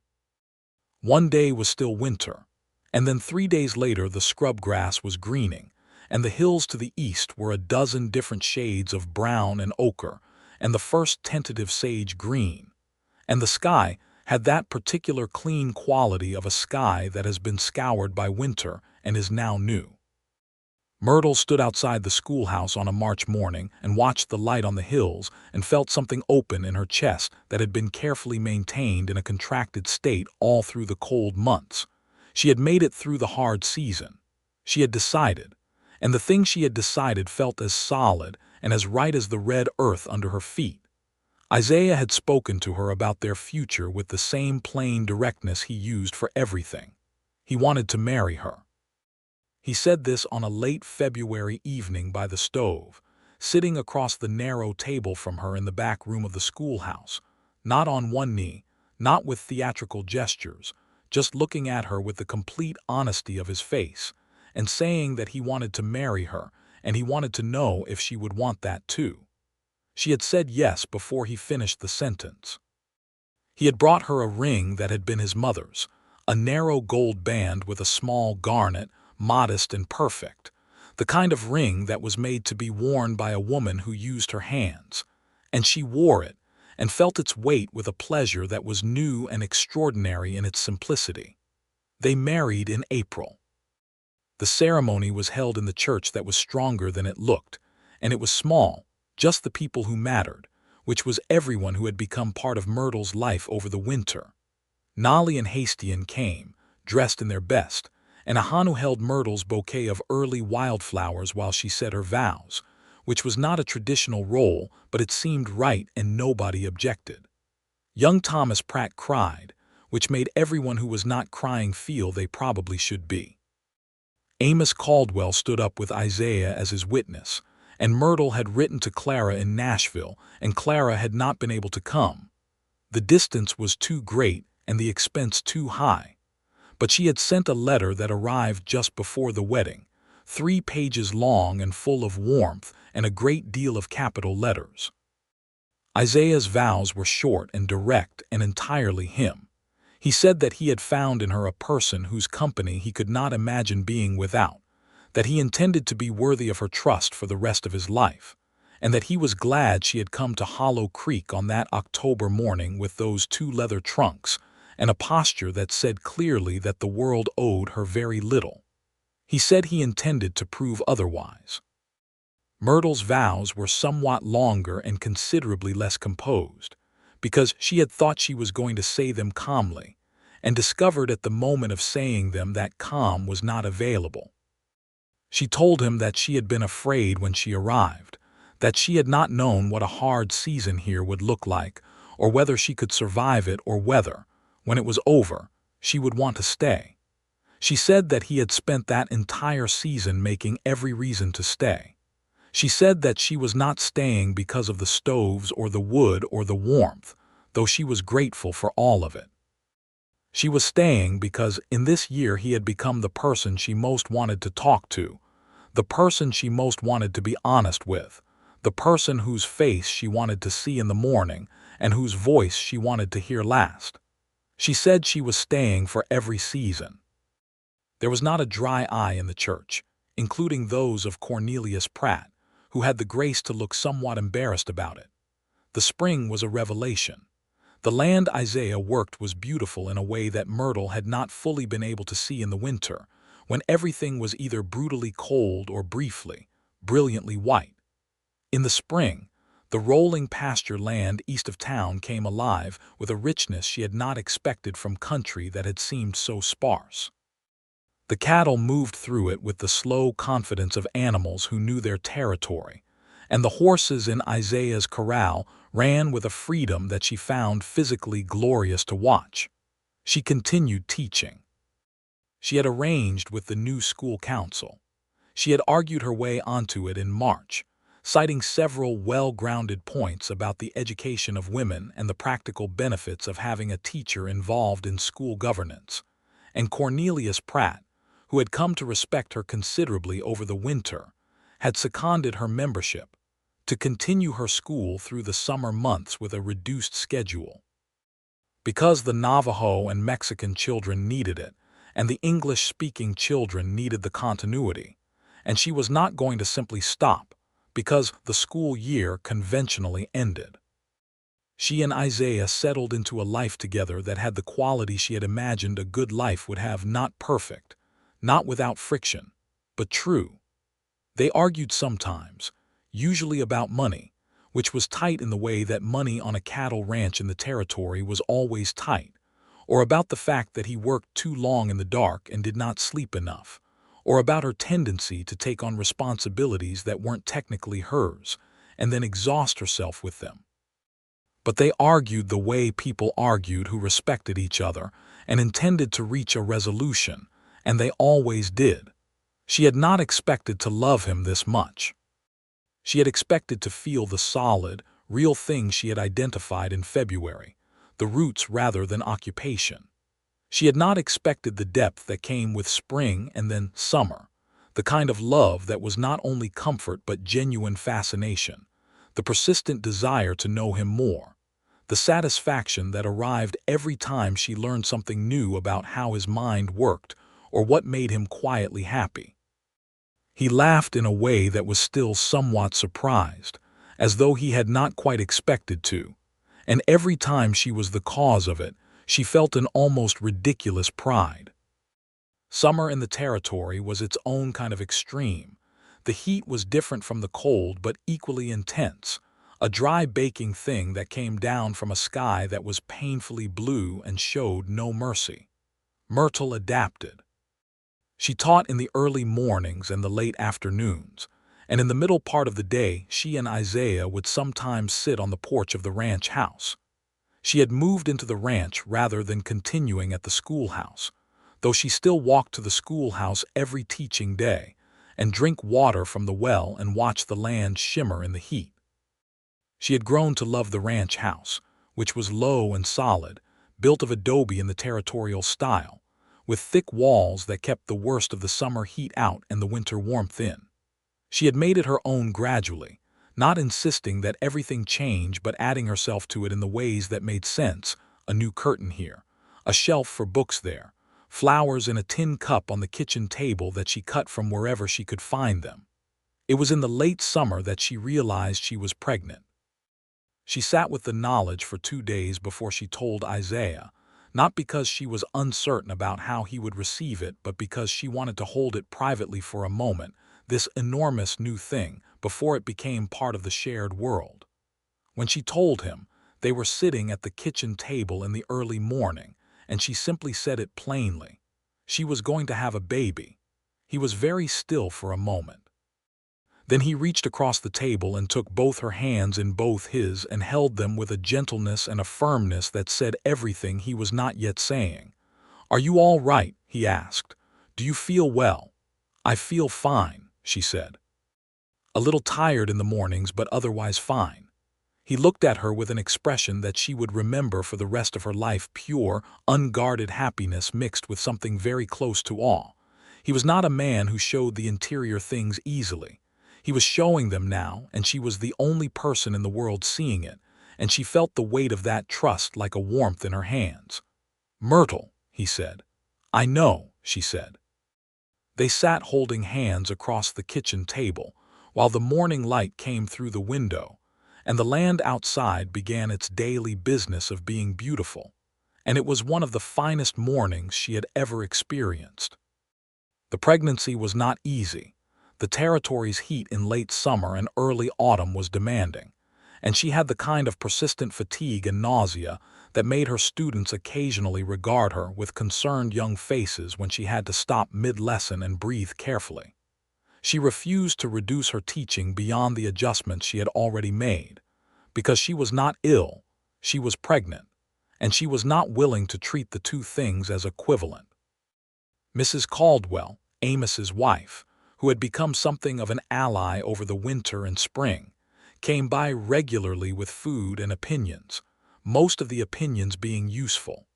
One day was still winter, and then 3 days later the scrub grass was greening, and the hills to the east were a dozen different shades of brown and ochre, and the first tentative sage green, and the sky had that particular clean quality of a sky that has been scoured by winter and is now new. Myrtle stood outside the schoolhouse on a March morning and watched the light on the hills and felt something open in her chest that had been carefully maintained in a contracted state all through the cold months. She had made it through the hard season. She had decided, and the thing she had decided felt as solid and as right as the red earth under her feet. Isaiah had spoken to her about their future with the same plain directness he used for everything. He wanted to marry her. He said this on a late February evening by the stove, sitting across the narrow table from her in the back room of the schoolhouse, not on one knee, not with theatrical gestures, just looking at her with the complete honesty of his face, and saying that he wanted to marry her, and he wanted to know if she would want that too. She had said yes before he finished the sentence. He had brought her a ring that had been his mother's, a narrow gold band with a small garnet, modest and perfect, the kind of ring that was made to be worn by a woman who used her hands, and she wore it and felt its weight with a pleasure that was new and extraordinary in its simplicity. They married in April. The ceremony was held in the church that was stronger than it looked, and it was small, just the people who mattered, which was everyone who had become part of Myrtle's life over the winter. Nolly and Hastian came, dressed in their best, and Ahanu held Myrtle's bouquet of early wildflowers while she said her vows, which was not a traditional role, but it seemed right and nobody objected. Young Thomas Pratt cried, which made everyone who was not crying feel they probably should be. Amos Caldwell stood up with Isaiah as his witness, and Myrtle had written to Clara in Nashville, and Clara had not been able to come. The distance was too great and the expense too high. But she had sent a letter that arrived just before the wedding, 3 pages long and full of warmth and a great deal of capital letters. Isaiah's vows were short and direct and entirely him. He said that he had found in her a person whose company he could not imagine being without, that he intended to be worthy of her trust for the rest of his life, and that he was glad she had come to Hollow Creek on that October morning with those 2 leather trunks and a posture that said clearly that the world owed her very little. He said he intended to prove otherwise. Myrtle's vows were somewhat longer and considerably less composed, because she had thought she was going to say them calmly, and discovered at the moment of saying them that calm was not available. She told him that she had been afraid when she arrived, that she had not known what a hard season here would look like, or whether she could survive it, or whether, when it was over, she would want to stay. She said that he had spent that entire season making every reason to stay. She said that she was not staying because of the stoves or the wood or the warmth, though she was grateful for all of it. She was staying because in this year he had become the person she most wanted to talk to, the person she most wanted to be honest with, the person whose face she wanted to see in the morning and whose voice she wanted to hear last. She said she was staying for every season. There was not a dry eye in the church, including those of Cornelius Pratt, who had the grace to look somewhat embarrassed about it. The spring was a revelation. The land Isaiah worked was beautiful in a way that Myrtle had not fully been able to see in the winter, when everything was either brutally cold or briefly, brilliantly white. In the spring, the rolling pasture land east of town came alive with a richness she had not expected from country that had seemed so sparse. The cattle moved through it with the slow confidence of animals who knew their territory, and the horses in Isaiah's corral ran with a freedom that she found physically glorious to watch. She continued teaching. She had arranged with the new school council. She had argued her way onto it in March, citing several well-grounded points about the education of women and the practical benefits of having a teacher involved in school governance. And Cornelius Pratt, who had come to respect her considerably over the winter, had seconded her membership to continue her school through the summer months with a reduced schedule. Because the Navajo and Mexican children needed it, and the English-speaking children needed the continuity, and she was not going to simply stop because the school year conventionally ended. She and Isaiah settled into a life together that had the quality she had imagined a good life would have, not perfect, not without friction, but true. They argued sometimes, usually about money, which was tight in the way that money on a cattle ranch in the territory was always tight, or about the fact that he worked too long in the dark and did not sleep enough, or about her tendency to take on responsibilities that weren't technically hers and then exhaust herself with them. But they argued the way people argued who respected each other and intended to reach a resolution, and they always did. She had not expected to love him this much. She had expected to feel the solid, real thing she had identified in February, the roots rather than occupation. She had not expected the depth that came with spring and then summer, the kind of love that was not only comfort but genuine fascination, the persistent desire to know him more, the satisfaction that arrived every time she learned something new about how his mind worked or what made him quietly happy. He laughed in a way that was still somewhat surprised, as though he had not quite expected to, and every time she was the cause of it, she felt an almost ridiculous pride. Summer in the territory was its own kind of extreme. The heat was different from the cold but equally intense, a dry baking thing that came down from a sky that was painfully blue and showed no mercy. Myrtle adapted. She taught in the early mornings and the late afternoons, and in the middle part of the day she and Isaiah would sometimes sit on the porch of the ranch house. She had moved into the ranch rather than continuing at the schoolhouse, though she still walked to the schoolhouse every teaching day and drink water from the well and watch the land shimmer in the heat. She had grown to love the ranch house, which was low and solid, built of adobe in the territorial style, with thick walls that kept the worst of the summer heat out and the winter warmth in. She had made it her own gradually, not insisting that everything change but adding herself to it in the ways that made sense: a new curtain here, a shelf for books there, flowers in a tin cup on the kitchen table that she cut from wherever she could find them. It was in the late summer that she realized she was pregnant. She sat with the knowledge for 2 days before she told Isaiah, not because she was uncertain about how he would receive it, but because she wanted to hold it privately for a moment, this enormous new thing, before it became part of the shared world. When she told him, they were sitting at the kitchen table in the early morning, and she simply said it plainly. She was going to have a baby. He was very still for a moment. Then he reached across the table and took both her hands in both his and held them with a gentleness and a firmness that said everything he was not yet saying. "Are you all right?" he asked. "Do you feel well?" "I feel fine," she said. "A little tired in the mornings, but otherwise fine." He looked at her with an expression that she would remember for the rest of her life: pure, unguarded happiness mixed with something very close to awe. He was not a man who showed the interior things easily. He was showing them now, and she was the only person in the world seeing it, and she felt the weight of that trust like a warmth in her hands. "Myrtle," he said. "I know," she said. They sat holding hands across the kitchen table, while the morning light came through the window, and the land outside began its daily business of being beautiful, and it was one of the finest mornings she had ever experienced. The pregnancy was not easy. The territory's heat in late summer and early autumn was demanding, and she had the kind of persistent fatigue and nausea that made her students occasionally regard her with concerned young faces when she had to stop mid-lesson and breathe carefully. She refused to reduce her teaching beyond the adjustments she had already made, because she was not ill, she was pregnant, and she was not willing to treat the two things as equivalent. Mrs. Caldwell, Amos's wife, who had become something of an ally over the winter and spring, came by regularly with food and opinions, most of the opinions being useful.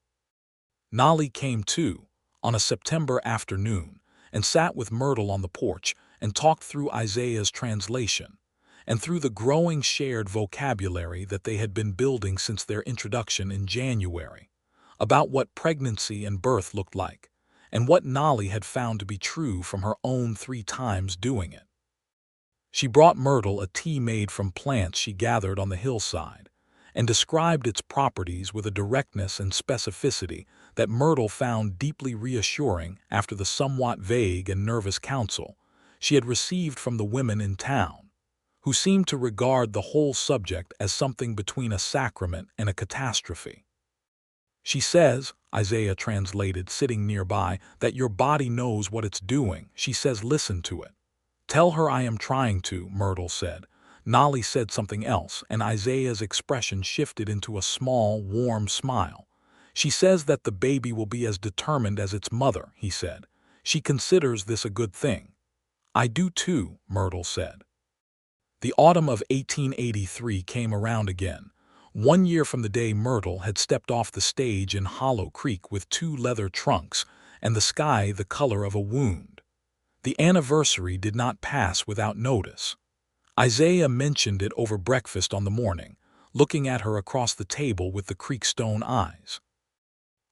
Nolly came too, on a September afternoon, and sat with Myrtle on the porch and talked through Isaiah's translation, and through the growing shared vocabulary that they had been building since their introduction in January, about what pregnancy and birth looked like, and what Nolly had found to be true from her own 3 times doing it. She brought Myrtle a tea made from plants she gathered on the hillside, and described its properties with a directness and specificity that Myrtle found deeply reassuring after the somewhat vague and nervous counsel she had received from the women in town, who seemed to regard the whole subject as something between a sacrament and a catastrophe. "She says," Isaiah translated, sitting nearby, "that your body knows what it's doing. She says listen to it." "Tell her I am trying to," Myrtle said. Nolly said something else, and Isaiah's expression shifted into a small, warm smile. "She says that the baby will be as determined as its mother," he said. "She considers this a good thing." "I do too," Myrtle said. The autumn of 1883 came around again, 1 year from the day Myrtle had stepped off the stage in Hollow Creek with 2 leather trunks and the sky the color of a wound. The anniversary did not pass without notice. Isaiah mentioned it over breakfast on the morning, looking at her across the table with the creekstone eyes.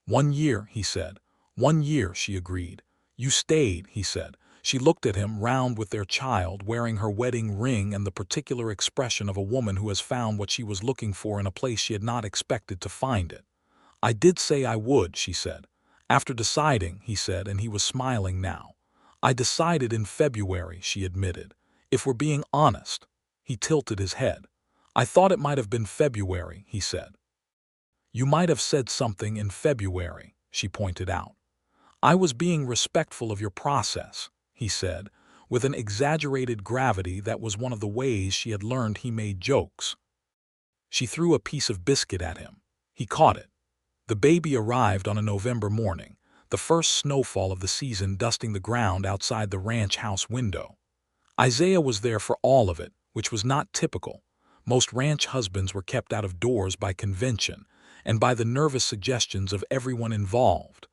"1 year," he said. "1 year," she agreed. "You stayed," he said. She looked at him, round with their child, wearing her wedding ring and the particular expression of a woman who has found what she was looking for in a place she had not expected to find it. "I did say I would," she said. "After deciding," he said, and he was smiling now. "I decided in February," she admitted. "If we're being honest." He tilted his head. "I thought it might have been February," he said. "You might have said something in February," she pointed out. "I was being respectful of your process," he said, with an exaggerated gravity that was one of the ways she had learned he made jokes. She threw a piece of biscuit at him. He caught it. The baby arrived on a November morning, the first snowfall of the season dusting the ground outside the ranch house window. Isaiah was there for all of it, which was not typical. Most ranch husbands were kept out of doors by convention and by the nervous suggestions of everyone involved.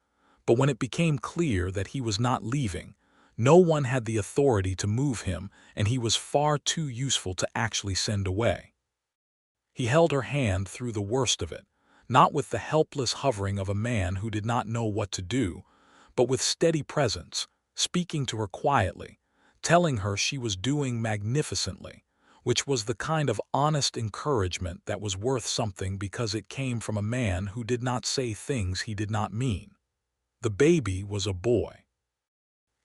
But when it became clear that he was not leaving, no one had the authority to move him, and he was far too useful to actually send away. He held her hand through the worst of it, not with the helpless hovering of a man who did not know what to do, but with steady presence, speaking to her quietly, telling her she was doing magnificently, which was the kind of honest encouragement that was worth something because it came from a man who did not say things he did not mean. The baby was a boy.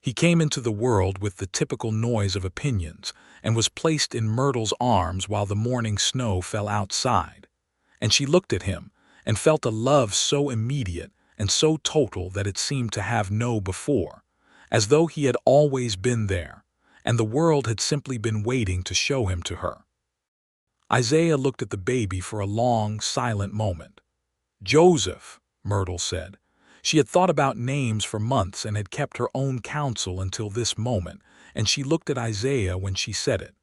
He came into the world with the typical noise of opinions and was placed in Myrtle's arms while the morning snow fell outside. And she looked at him and felt a love so immediate and so total that it seemed to have no before, as though he had always been there, and the world had simply been waiting to show him to her. Isaiah looked at the baby for a long, silent moment. "Joseph," Myrtle said. She had thought about names for months and had kept her own counsel until this moment, and she looked at Isaiah when she said it.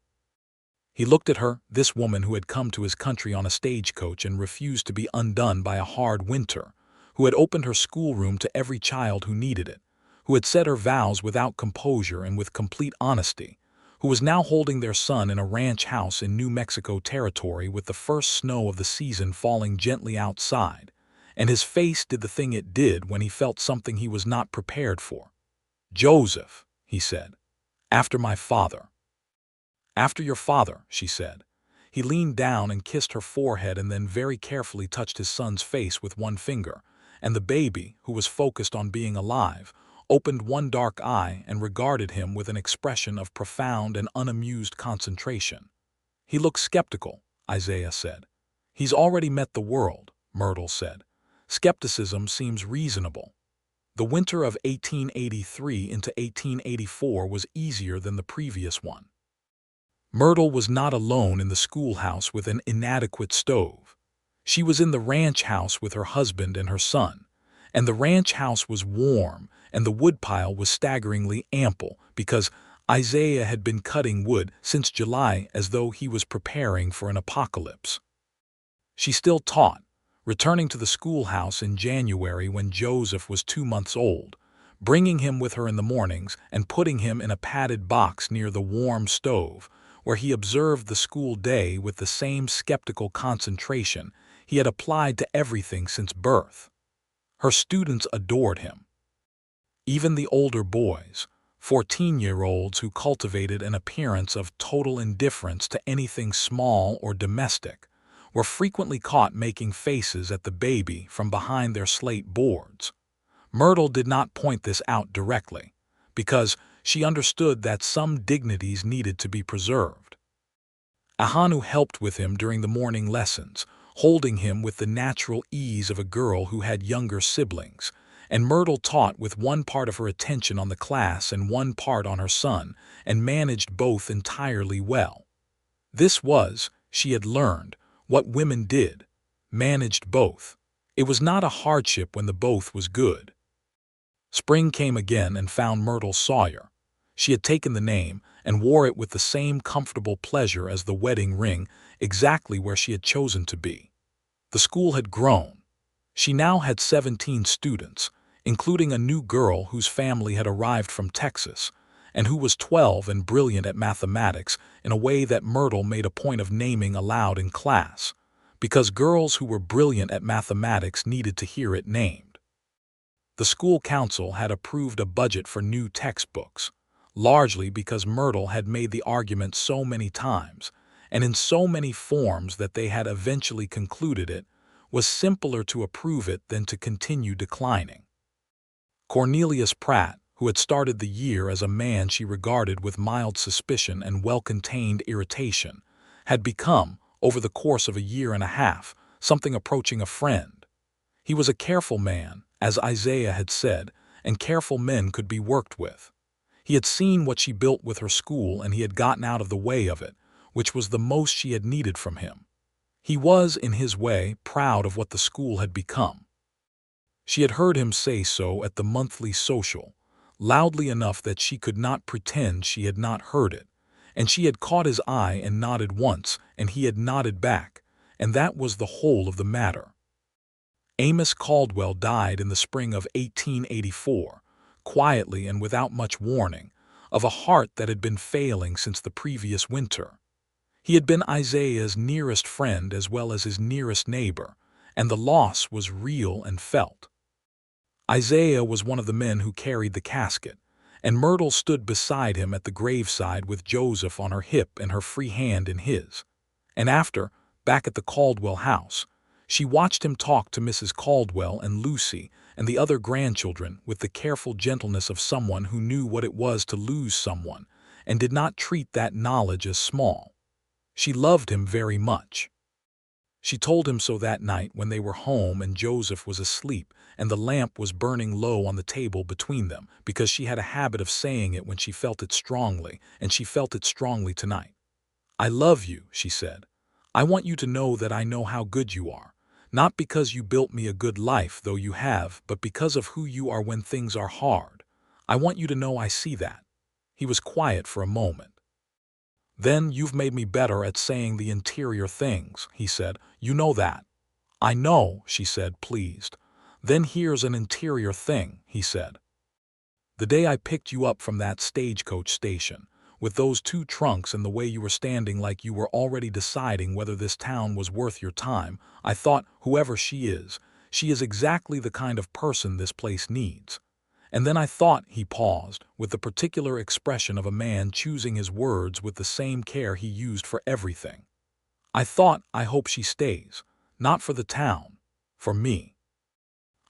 He looked at her, this woman who had come to his country on a stagecoach and refused to be undone by a hard winter, who had opened her schoolroom to every child who needed it, who had said her vows without composure and with complete honesty, who was now holding their son in a ranch house in New Mexico territory with the first snow of the season falling gently outside, and his face did the thing it did when he felt something he was not prepared for. "Joseph," he said, "after my father." "After your father," she said. He leaned down and kissed her forehead and then very carefully touched his son's face with one finger, and the baby, who was focused on being alive, opened one dark eye and regarded him with an expression of profound and unamused concentration. "He looks skeptical," Isaiah said. "He's already met the world," Myrtle said. "Skepticism seems reasonable." The winter of 1883 into 1884 was easier than the previous one. Myrtle was not alone in the schoolhouse with an inadequate stove. She was in the ranch house with her husband and her son, and the ranch house was warm and the woodpile was staggeringly ample because Isaiah had been cutting wood since July as though he was preparing for an apocalypse. She still taught, returning to the schoolhouse in January when Joseph was 2 months old, bringing him with her in the mornings and putting him in a padded box near the warm stove, where he observed the school day with the same skeptical concentration he had applied to everything since birth. Her students adored him. Even the older boys, 14-year-olds who cultivated an appearance of total indifference to anything small or domestic, were frequently caught making faces at the baby from behind their slate boards. Myrtle did not point this out directly, because she understood that some dignities needed to be preserved. Ahanu helped with him during the morning lessons, holding him with the natural ease of a girl who had younger siblings, and Myrtle taught with one part of her attention on the class and one part on her son, and managed both entirely well. This was, she had learned, what women did, managed both. It was not a hardship when the both was good. Spring came again and found Myrtle Sawyer. She had taken the name and wore it with the same comfortable pleasure as the wedding ring, exactly where she had chosen to be. The school had grown. She now had 17 students, including a new girl whose family had arrived from Texas, and who was 12 and brilliant at mathematics in a way that Myrtle made a point of naming aloud in class, because girls who were brilliant at mathematics needed to hear it named. The school council had approved a budget for new textbooks, largely because Myrtle had made the argument so many times, and in so many forms that they had eventually concluded it was simpler to approve it than to continue declining. Cornelius Pratt, who had started the year as a man she regarded with mild suspicion and well-contained irritation, had become, over the course of a year and a half, something approaching a friend. He was a careful man, as Isaiah had said, and careful men could be worked with. He had seen what she built with her school and he had gotten out of the way of it, which was the most she had needed from him. He was, in his way, proud of what the school had become. She had heard him say so at the monthly social, loudly enough that she could not pretend she had not heard it, and she had caught his eye and nodded once, and he had nodded back, and that was the whole of the matter. Amos Caldwell died in the spring of 1884, quietly and without much warning, of a heart that had been failing since the previous winter. He had been Isaiah's nearest friend as well as his nearest neighbor, and the loss was real and felt. Isaiah was one of the men who carried the casket, and Myrtle stood beside him at the graveside with Joseph on her hip and her free hand in his. And after, back at the Caldwell house, she watched him talk to Mrs. Caldwell and Lucy and the other grandchildren with the careful gentleness of someone who knew what it was to lose someone and did not treat that knowledge as small. She loved him very much. She told him so that night when they were home and Joseph was asleep and the lamp was burning low on the table between them, because she had a habit of saying it when she felt it strongly, and she felt it strongly tonight. "I love you," she said. "I want you to know that I know how good you are. Not because you built me a good life, though you have, but because of who you are when things are hard. I want you to know I see that." He was quiet for a moment. "Then you've made me better at saying the interior things," he said. "You know that." "I know," she said, pleased. "Then here's an interior thing," he said. "The day I picked you up from that stagecoach station, with those 2 trunks and the way you were standing like you were already deciding whether this town was worth your time, I thought, whoever she is exactly the kind of person this place needs. And then I thought," he paused, with the particular expression of a man choosing his words with the same care he used for everything. "I thought, I hope she stays. Not for the town. For me.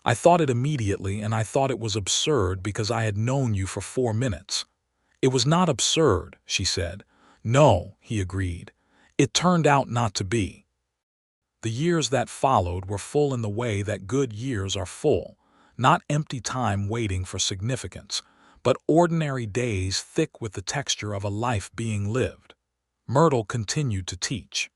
I thought it immediately, and I thought it was absurd because I had known you for 4 minutes. It was not absurd," she said. "No," he agreed. "It turned out not to be." The years that followed were full in the way that good years are full, not empty time waiting for significance, but ordinary days thick with the texture of a life being lived. Myrtle continued to teach.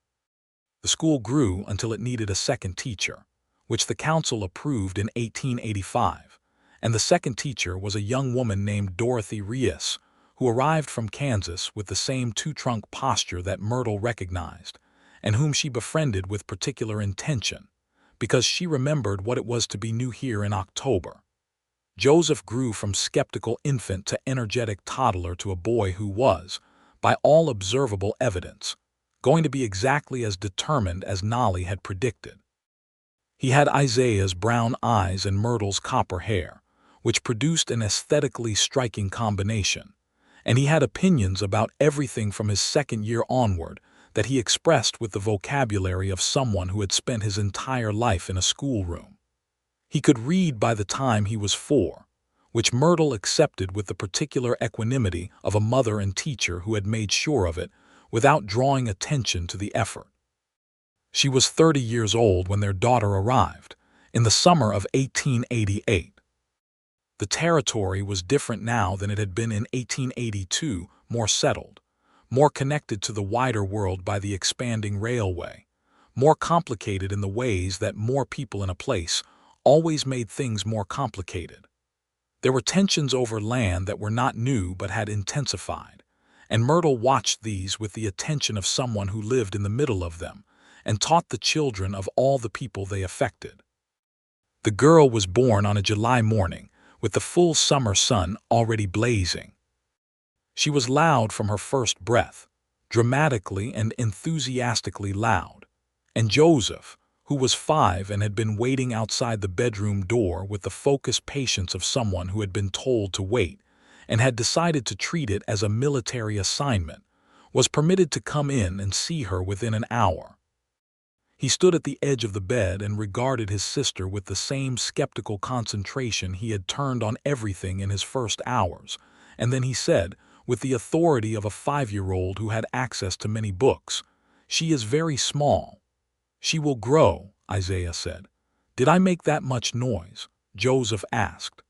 The school grew until it needed a second teacher, which the council approved in 1885, and the second teacher was a young woman named Dorothy Reyes, who arrived from Kansas with the same 2-trunk posture that Myrtle recognized, and whom she befriended with particular intention, because she remembered what it was to be new here in October. Joseph grew from skeptical infant to energetic toddler to a boy who was, by all observable evidence, going to be exactly as determined as Nolly had predicted. He had Isaiah's brown eyes and Myrtle's copper hair, which produced an aesthetically striking combination, and he had opinions about everything from his second year onward that he expressed with the vocabulary of someone who had spent his entire life in a schoolroom. He could read by the time he was 4, which Myrtle accepted with the particular equanimity of a mother and teacher who had made sure of it without drawing attention to the effort. She was 30 years old when their daughter arrived, in the summer of 1888. The territory was different now than it had been in 1882, more settled, more connected to the wider world by the expanding railway, more complicated in the ways that more people in a place always made things more complicated. There were tensions over land that were not new but had intensified, and Myrtle watched these with the attention of someone who lived in the middle of them and taught the children of all the people they affected. The girl was born on a July morning, with the full summer sun already blazing. She was loud from her first breath, dramatically and enthusiastically loud, and Joseph, who was 5 and had been waiting outside the bedroom door with the focused patience of someone who had been told to wait and had decided to treat it as a military assignment, was permitted to come in and see her within an hour. He stood at the edge of the bed and regarded his sister with the same skeptical concentration he had turned on everything in his first hours, and then he said, with the authority of a 5-year-old who had access to many books, "She is very small." "She will grow," Isaiah said. "Did I make that much noise?" Joseph asked.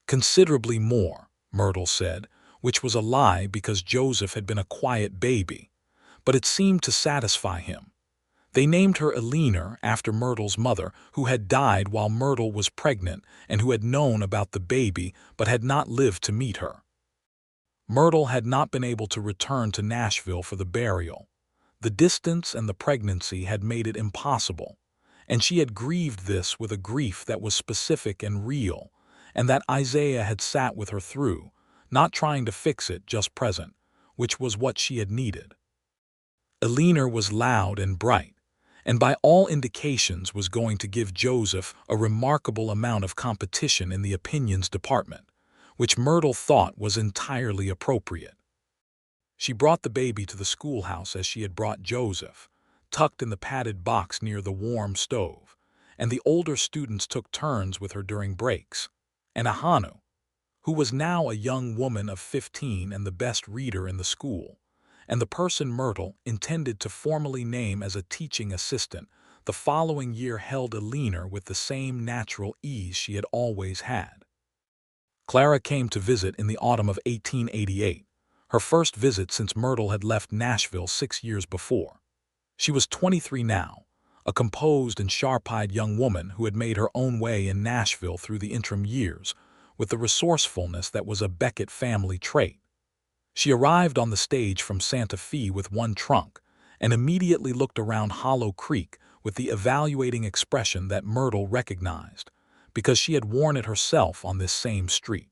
"Considerably more," Myrtle said, which was a lie because Joseph had been a quiet baby, but it seemed to satisfy him. They named her Eleanor after Myrtle's mother, who had died while Myrtle was pregnant and who had known about the baby but had not lived to meet her. Myrtle had not been able to return to Nashville for the burial. The distance and the pregnancy had made it impossible, and she had grieved this with a grief that was specific and real, and that Isaiah had sat with her through, not trying to fix it, just present, which was what she had needed. Eleanor was loud and bright, and by all indications was going to give Joseph a remarkable amount of competition in the opinions department, which Myrtle thought was entirely appropriate. She brought the baby to the schoolhouse as she had brought Joseph, tucked in the padded box near the warm stove, and the older students took turns with her during breaks. And Ahanu, who was now a young woman of 15 and the best reader in the school, and the person Myrtle intended to formally name as a teaching assistant, the following year held Eleanor with the same natural ease she had always had. Clara came to visit in the autumn of 1888, her first visit since Myrtle had left Nashville 6 years before. She was 23 now, a composed and sharp-eyed young woman who had made her own way in Nashville through the interim years, with the resourcefulness that was a Beckett family trait. She arrived on the stage from Santa Fe with one trunk, and immediately looked around Hollow Creek with the evaluating expression that Myrtle recognized, because she had worn it herself on this same street.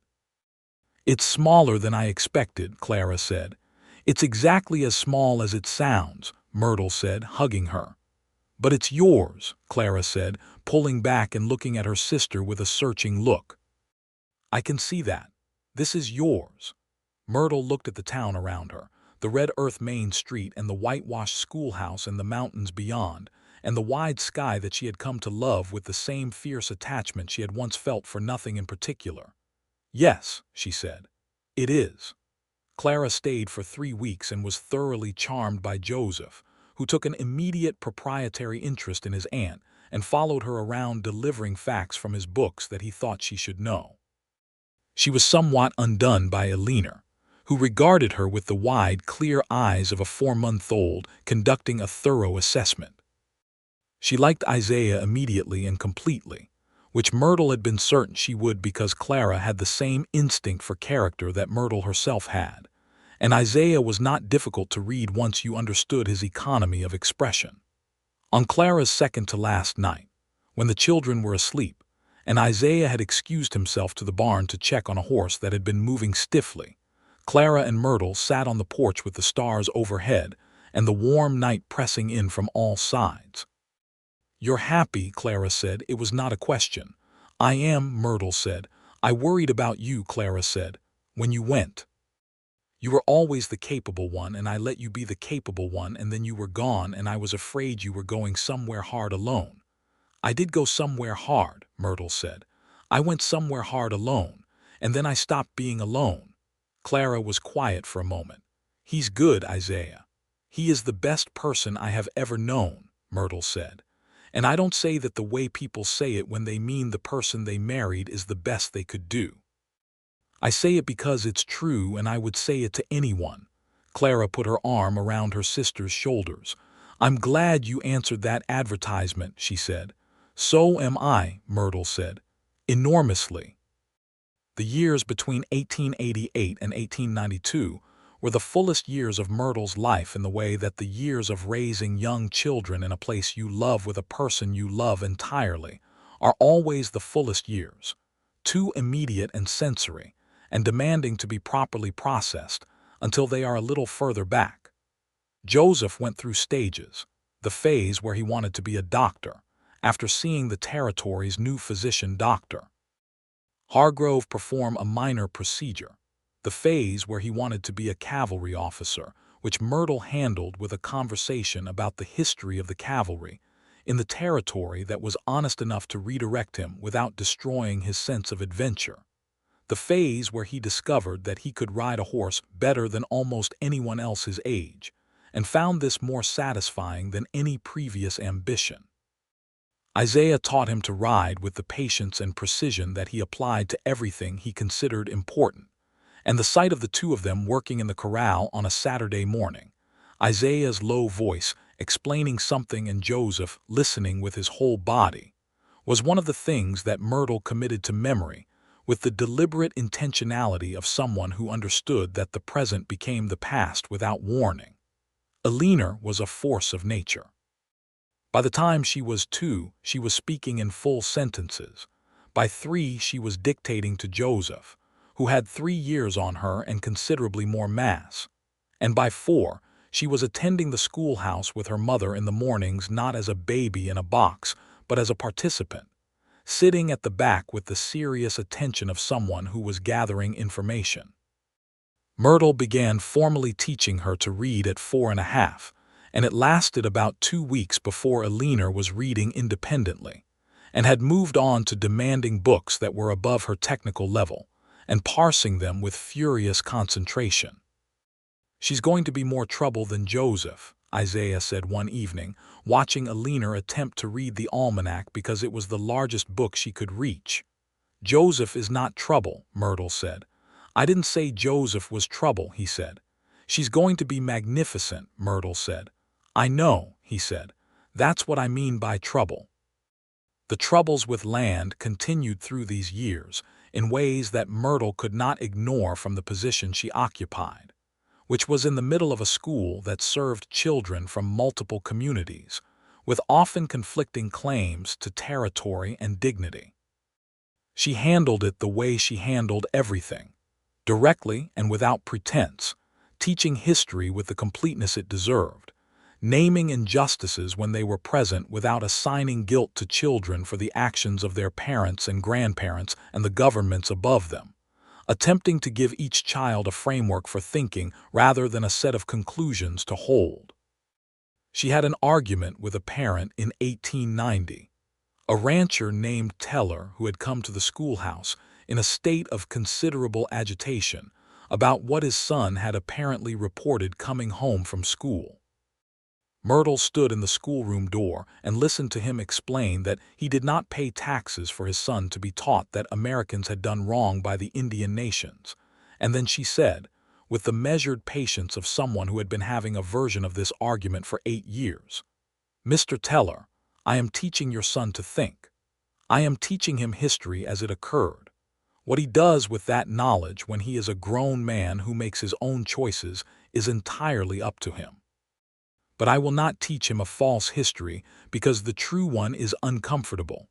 "It's smaller than I expected," Clara said. "It's exactly as small as it sounds," Myrtle said, hugging her. "But it's yours," Clara said, pulling back and looking at her sister with a searching look. "I can see that. This is yours." Myrtle looked at the town around her, the red earth Main Street and the whitewashed schoolhouse and the mountains beyond, and the wide sky that she had come to love with the same fierce attachment she had once felt for nothing in particular. "Yes," she said, "it is." Clara stayed for 3 weeks and was thoroughly charmed by Joseph, who took an immediate proprietary interest in his aunt and followed her around delivering facts from his books that he thought she should know. She was somewhat undone by Eleanor, who regarded her with the wide, clear eyes of a 4-month-old conducting a thorough assessment. She liked Isaiah immediately and completely, which Myrtle had been certain she would because Clara had the same instinct for character that Myrtle herself had, and Isaiah was not difficult to read once you understood his economy of expression. On Clara's second-to-last night, when the children were asleep, and Isaiah had excused himself to the barn to check on a horse that had been moving stiffly, Clara and Myrtle sat on the porch with the stars overhead and the warm night pressing in from all sides. "You're happy," Clara said. "It was not a question." "I am," Myrtle said. "I worried about you," Clara said, "when you went. You were always the capable one, and I let you be the capable one, and then you were gone, and I was afraid you were going somewhere hard alone." "I did go somewhere hard," Myrtle said. "I went somewhere hard alone, and then I stopped being alone." Clara was quiet for a moment. "He's good, Isaiah. He is the best person I have ever known," Myrtle said. "And I don't say that the way people say it when they mean the person they married is the best they could do. I say it because it's true, and I would say it to anyone." Clara put her arm around her sister's shoulders. "I'm glad you answered that advertisement," she said. "So am I," Myrtle said. "Enormously." The years between 1888 and 1892 were the fullest years of Myrtle's life in the way that the years of raising young children in a place you love with a person you love entirely are always the fullest years, too immediate and sensory, and demanding to be properly processed until they are a little further back. Joseph went through stages, the phase where he wanted to be a doctor, after seeing the territory's new physician doctor. Hargrove perform a minor procedure, the phase where he wanted to be a cavalry officer, which Myrtle handled with a conversation about the history of the cavalry, in the territory that was honest enough to redirect him without destroying his sense of adventure. The phase where he discovered that he could ride a horse better than almost anyone else his age, and found this more satisfying than any previous ambition. Isaiah taught him to ride with the patience and precision that he applied to everything he considered important, and the sight of the two of them working in the corral on a Saturday morning, Isaiah's low voice explaining something and Joseph listening with his whole body, was one of the things that Myrtle committed to memory with the deliberate intentionality of someone who understood that the present became the past without warning. Eleanor was a force of nature. By the time she was 2, she was speaking in full sentences. By 3, she was dictating to Joseph, who had 3 years on her and considerably more mass. And by 4, she was attending the schoolhouse with her mother in the mornings not as a baby in a box, but as a participant, sitting at the back with the serious attention of someone who was gathering information. Myrtle began formally teaching her to read at 4.5, and it lasted about 2 weeks before Alina was reading independently, and had moved on to demanding books that were above her technical level, and parsing them with furious concentration. "She's going to be more trouble than Joseph," Isaiah said one evening, watching Alina attempt to read the almanac because it was the largest book she could reach. "Joseph is not trouble," Myrtle said. "I didn't say Joseph was trouble," he said. "She's going to be magnificent," Myrtle said. "I know," he said. "That's what I mean by trouble." The troubles with land continued through these years in ways that Myrtle could not ignore from the position she occupied, which was in the middle of a school that served children from multiple communities, with often conflicting claims to territory and dignity. She handled it the way she handled everything, directly and without pretense, teaching history with the completeness it deserved, naming injustices when they were present without assigning guilt to children for the actions of their parents and grandparents and the governments above them, attempting to give each child a framework for thinking rather than a set of conclusions to hold. She had an argument with a parent in 1890, a rancher named Teller who had come to the schoolhouse in a state of considerable agitation about what his son had apparently reported coming home from school. Myrtle stood in the schoolroom door and listened to him explain that he did not pay taxes for his son to be taught that Americans had done wrong by the Indian nations, and then she said, with the measured patience of someone who had been having a version of this argument for 8 years, "Mr. Teller, I am teaching your son to think. I am teaching him history as it occurred. What he does with that knowledge when he is a grown man who makes his own choices is entirely up to him. But I will not teach him a false history because the true one is uncomfortable."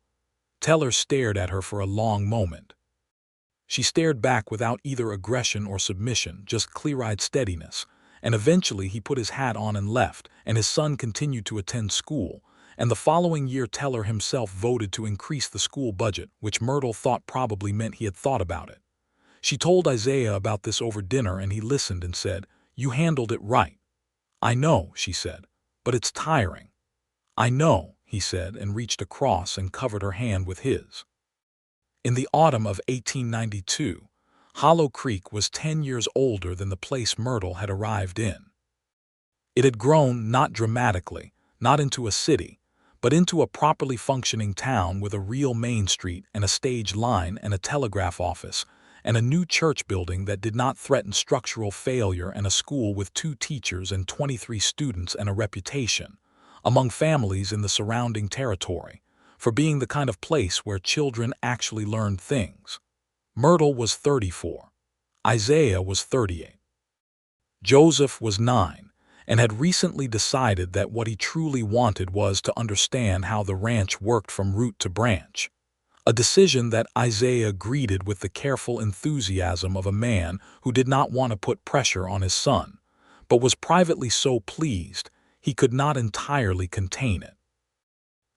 Teller stared at her for a long moment. She stared back without either aggression or submission, just clear-eyed steadiness, and eventually he put his hat on and left, and his son continued to attend school, and the following year Teller himself voted to increase the school budget, which Myrtle thought probably meant he had thought about it. She told Isaiah about this over dinner, and he listened and said, "You handled it right." "I know," she said, "but it's tiring." "I know," he said, and reached across and covered her hand with his. In the autumn of 1892, Hollow Creek was 10 years older than the place Myrtle had arrived in. It had grown not dramatically, not into a city, but into a properly functioning town with a real main street and a stage line and a telegraph office, and a new church building that did not threaten structural failure, and a school with 2 teachers and 23 students, and a reputation, among families in the surrounding territory, for being the kind of place where children actually learned things. Myrtle was 34. Isaiah was 38. Joseph was 9, and had recently decided that what he truly wanted was to understand how the ranch worked from root to branch. A decision that Isaiah greeted with the careful enthusiasm of a man who did not want to put pressure on his son, but was privately so pleased he could not entirely contain it.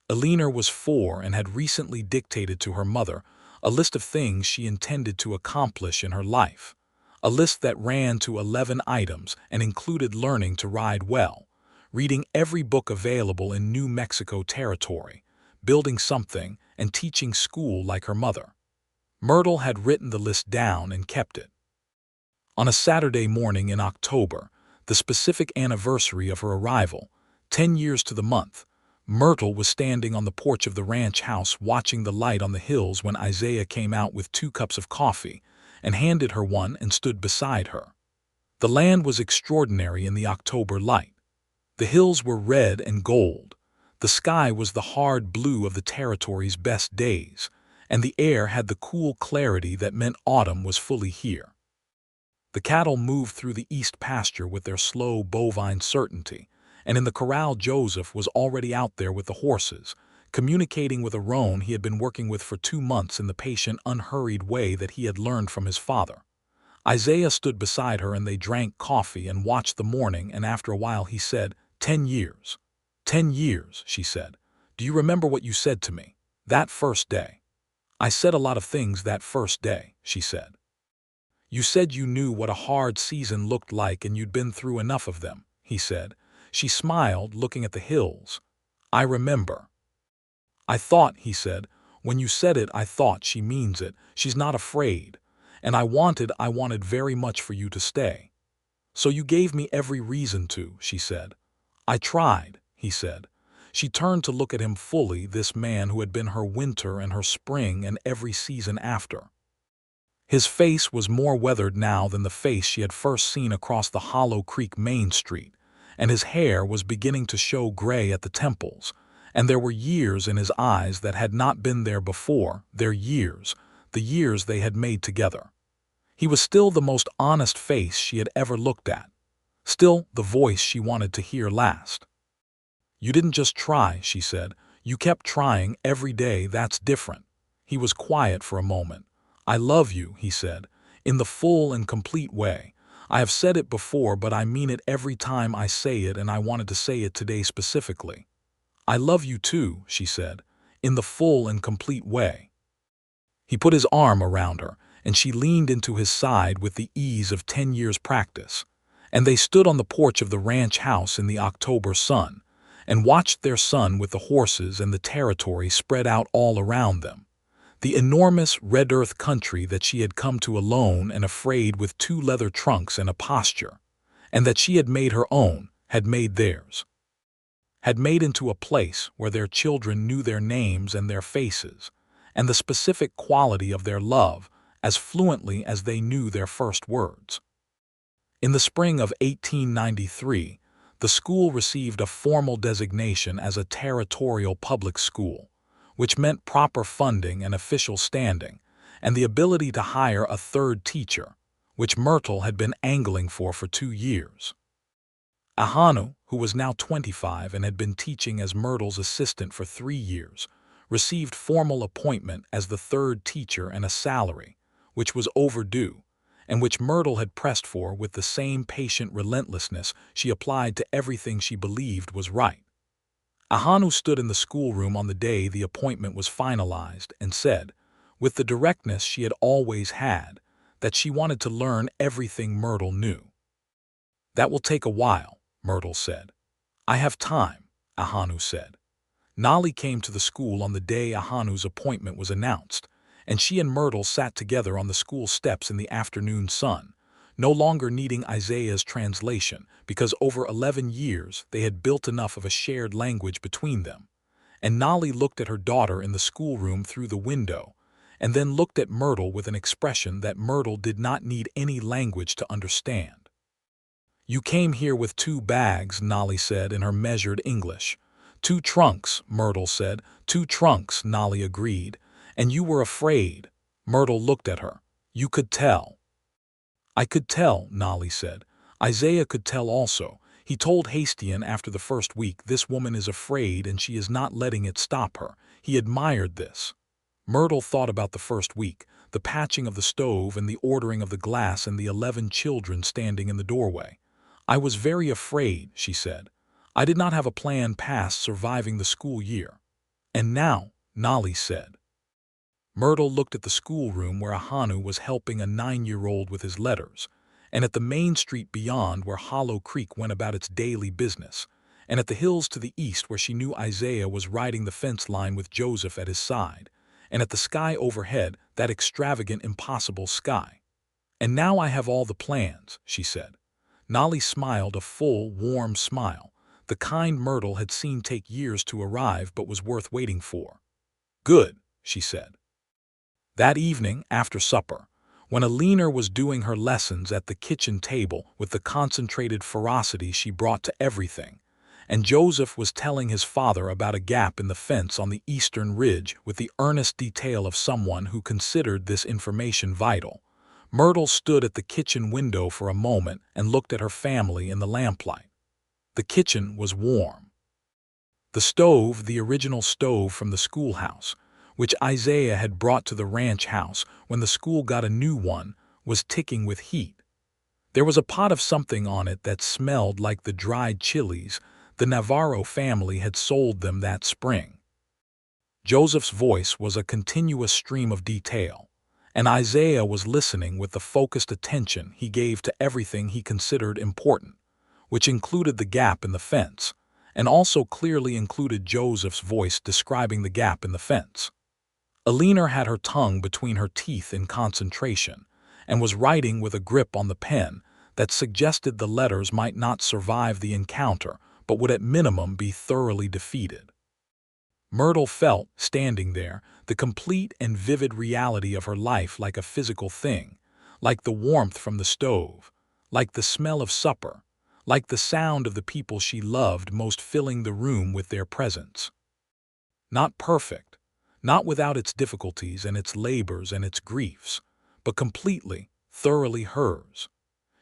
Alina was 4 and had recently dictated to her mother a list of things she intended to accomplish in her life, a list that ran to 11 items and included learning to ride well, reading every book available in New Mexico territory, building something, and teaching school like her mother. Myrtle had written the list down and kept it. On a Saturday morning in October, the specific anniversary of her arrival, 10 years to the month, Myrtle was standing on the porch of the ranch house watching the light on the hills when Isaiah came out with 2 cups of coffee and handed her one and stood beside her. The land was extraordinary in the October light. The hills were red and gold. The sky was the hard blue of the territory's best days, and the air had the cool clarity that meant autumn was fully here. The cattle moved through the east pasture with their slow bovine certainty, and in the corral Joseph was already out there with the horses, communicating with a roan he had been working with for 2 months in the patient, unhurried way that he had learned from his father. Isaiah stood beside her and they drank coffee and watched the morning, and after a while he said, 10 years. 10 years, she said. Do you remember what you said to me? That first day. I said a lot of things that first day, she said. You said you knew what a hard season looked like and you'd been through enough of them, he said. She smiled, looking at the hills. I remember. I thought, he said, when you said it, I thought she means it. She's not afraid. And I wanted very much for you to stay. So you gave me every reason to, she said. I tried, he said. She turned to look at him fully, this man who had been her winter and her spring and every season after. His face was more weathered now than the face she had first seen across the Hollow Creek Main Street, and his hair was beginning to show gray at the temples, and there were years in his eyes that had not been there before, their years, the years they had made together. He was still the most honest face she had ever looked at, still the voice she wanted to hear last. You didn't just try, she said. You kept trying every day. That's different. He was quiet for a moment. I love you, he said, in the full and complete way. I have said it before, but I mean it every time I say it, and I wanted to say it today specifically. I love you too, she said, in the full and complete way. He put his arm around her, and she leaned into his side with the ease of 10 years' practice, and they stood on the porch of the ranch house in the October sun, and watched their son with the horses and the territory spread out all around them. The enormous red earth country that she had come to alone and afraid, with 2 leather trunks and a posture, and that she had made her own, had made theirs. Had made into a place where their children knew their names and their faces, and the specific quality of their love as fluently as they knew their first words. In the spring of 1893, the school received a formal designation as a territorial public school, which meant proper funding and official standing, and the ability to hire a 3rd teacher, which Myrtle had been angling for 2 years. Ahanu, who was now 25 and had been teaching as Myrtle's assistant for 3 years, received formal appointment as the 3rd teacher and a salary, which was overdue, and which Myrtle had pressed for with the same patient relentlessness she applied to everything she believed was right. Ahanu stood in the schoolroom on the day the appointment was finalized and said, with the directness she had always had, that she wanted to learn everything Myrtle knew. That will take a while, Myrtle said. I have time, Ahanu said. Nolly came to the school on the day Ahanu's appointment was announced, and she and Myrtle sat together on the school steps in the afternoon sun, no longer needing Isaiah's translation because over 11 years they had built enough of a shared language between them. And Nolly looked at her daughter in the schoolroom through the window, and then looked at Myrtle with an expression that Myrtle did not need any language to understand. You came here with 2 bags, Nolly said in her measured English. 2 trunks, Myrtle said. 2 trunks, Nolly agreed. And you were afraid. Myrtle looked at her. You could tell. I could tell, Nolly said. Isaiah could tell also. He told Hastian after the first week, this woman is afraid and she is not letting it stop her. He admired this. Myrtle thought about the first week, the patching of the stove and the ordering of the glass and the 11 children standing in the doorway. I was very afraid, she said. I did not have a plan past surviving the school year. And now, Nolly said. Myrtle looked at the schoolroom where Ahanu was helping a 9-year-old with his letters, and at the main street beyond where Hollow Creek went about its daily business, and at the hills to the east where she knew Isaiah was riding the fence line with Joseph at his side, and at the sky overhead, that extravagant, impossible sky. And now I have all the plans, she said. Nolly smiled a full, warm smile, the kind Myrtle had seen take years to arrive but was worth waiting for. Good, she said. That evening, after supper, when Alina was doing her lessons at the kitchen table with the concentrated ferocity she brought to everything, and Joseph was telling his father about a gap in the fence on the eastern ridge with the earnest detail of someone who considered this information vital, Myrtle stood at the kitchen window for a moment and looked at her family in the lamplight. The kitchen was warm. The stove, the original stove from the schoolhouse, which Isaiah had brought to the ranch house when the school got a new one, was ticking with heat. There was a pot of something on it that smelled like the dried chilies the Navarro family had sold them that spring. Joseph's voice was a continuous stream of detail, and Isaiah was listening with the focused attention he gave to everything he considered important, which included the gap in the fence, and also clearly included Joseph's voice describing the gap in the fence. Alina had her tongue between her teeth in concentration, and was writing with a grip on the pen that suggested the letters might not survive the encounter, but would at minimum be thoroughly defeated. Myrtle felt, standing there, the complete and vivid reality of her life like a physical thing, like the warmth from the stove, like the smell of supper, like the sound of the people she loved most filling the room with their presence. Not perfect, not without its difficulties and its labors and its griefs, but completely, thoroughly hers.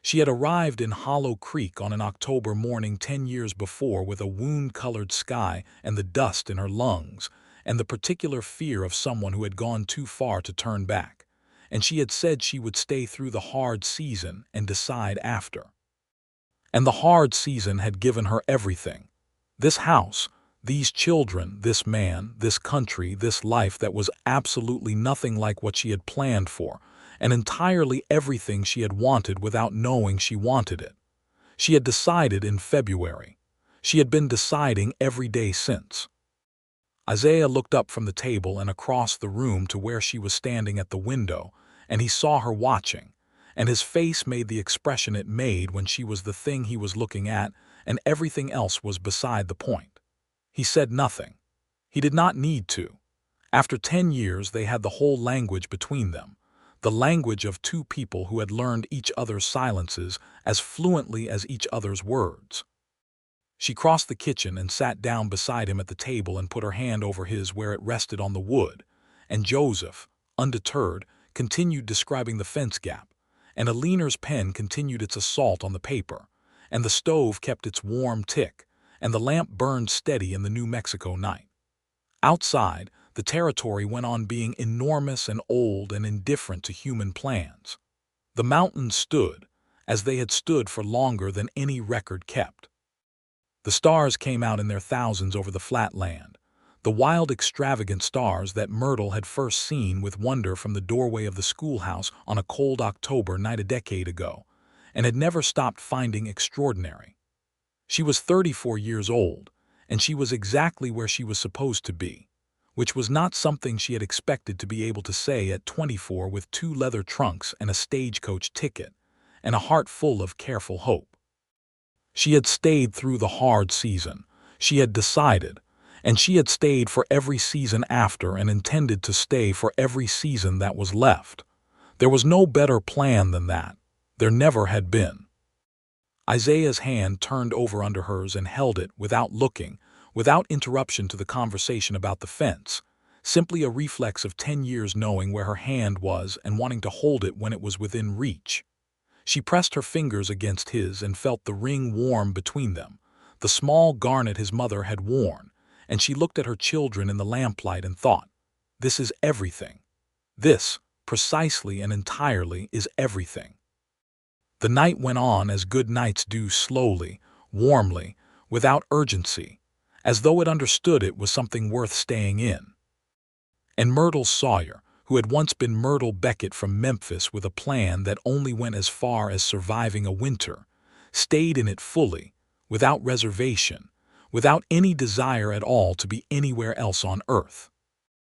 She had arrived in Hollow Creek on an October morning 10 years before with a wound-colored sky and the dust in her lungs, and the particular fear of someone who had gone too far to turn back, and she had said she would stay through the hard season and decide after. And the hard season had given her everything. This house, these children, this man, this country, this life that was absolutely nothing like what she had planned for, and entirely everything she had wanted without knowing she wanted it. She had decided in February. She had been deciding every day since. Isaiah looked up from the table and across the room to where she was standing at the window, and he saw her watching, and his face made the expression it made when she was the thing he was looking at and everything else was beside the point. He said nothing. He did not need to. After 10 years they had the whole language between them, the language of two people who had learned each other's silences as fluently as each other's words. She crossed the kitchen and sat down beside him at the table and put her hand over his where it rested on the wood, and Joseph, undeterred, continued describing the fence gap, and Alina's pen continued its assault on the paper, and the stove kept its warm tick, and the lamp burned steady in the New Mexico night. Outside, the territory went on being enormous and old and indifferent to human plans. The mountains stood, as they had stood for longer than any record kept. The stars came out in their thousands over the flat land, the wild extravagant stars that Myrtle had first seen with wonder from the doorway of the schoolhouse on a cold October night a decade ago, and had never stopped finding extraordinary. She was 34 years old, and she was exactly where she was supposed to be, which was not something she had expected to be able to say at 24 with 2 leather trunks and a stagecoach ticket, and a heart full of careful hope. She had stayed through the hard season, she had decided, and she had stayed for every season after and intended to stay for every season that was left. There was no better plan than that. There never had been. Isaiah's hand turned over under hers and held it without looking, without interruption to the conversation about the fence, simply a reflex of 10 years knowing where her hand was and wanting to hold it when it was within reach. She pressed her fingers against his and felt the ring warm between them, the small garnet his mother had worn, and she looked at her children in the lamplight and thought, this is everything. This, precisely and entirely, is everything. The night went on as good nights do, slowly, warmly, without urgency, as though it understood it was something worth staying in. And Myrtle Sawyer, who had once been Myrtle Beckett from Memphis with a plan that only went as far as surviving a winter, stayed in it fully, without reservation, without any desire at all to be anywhere else on earth.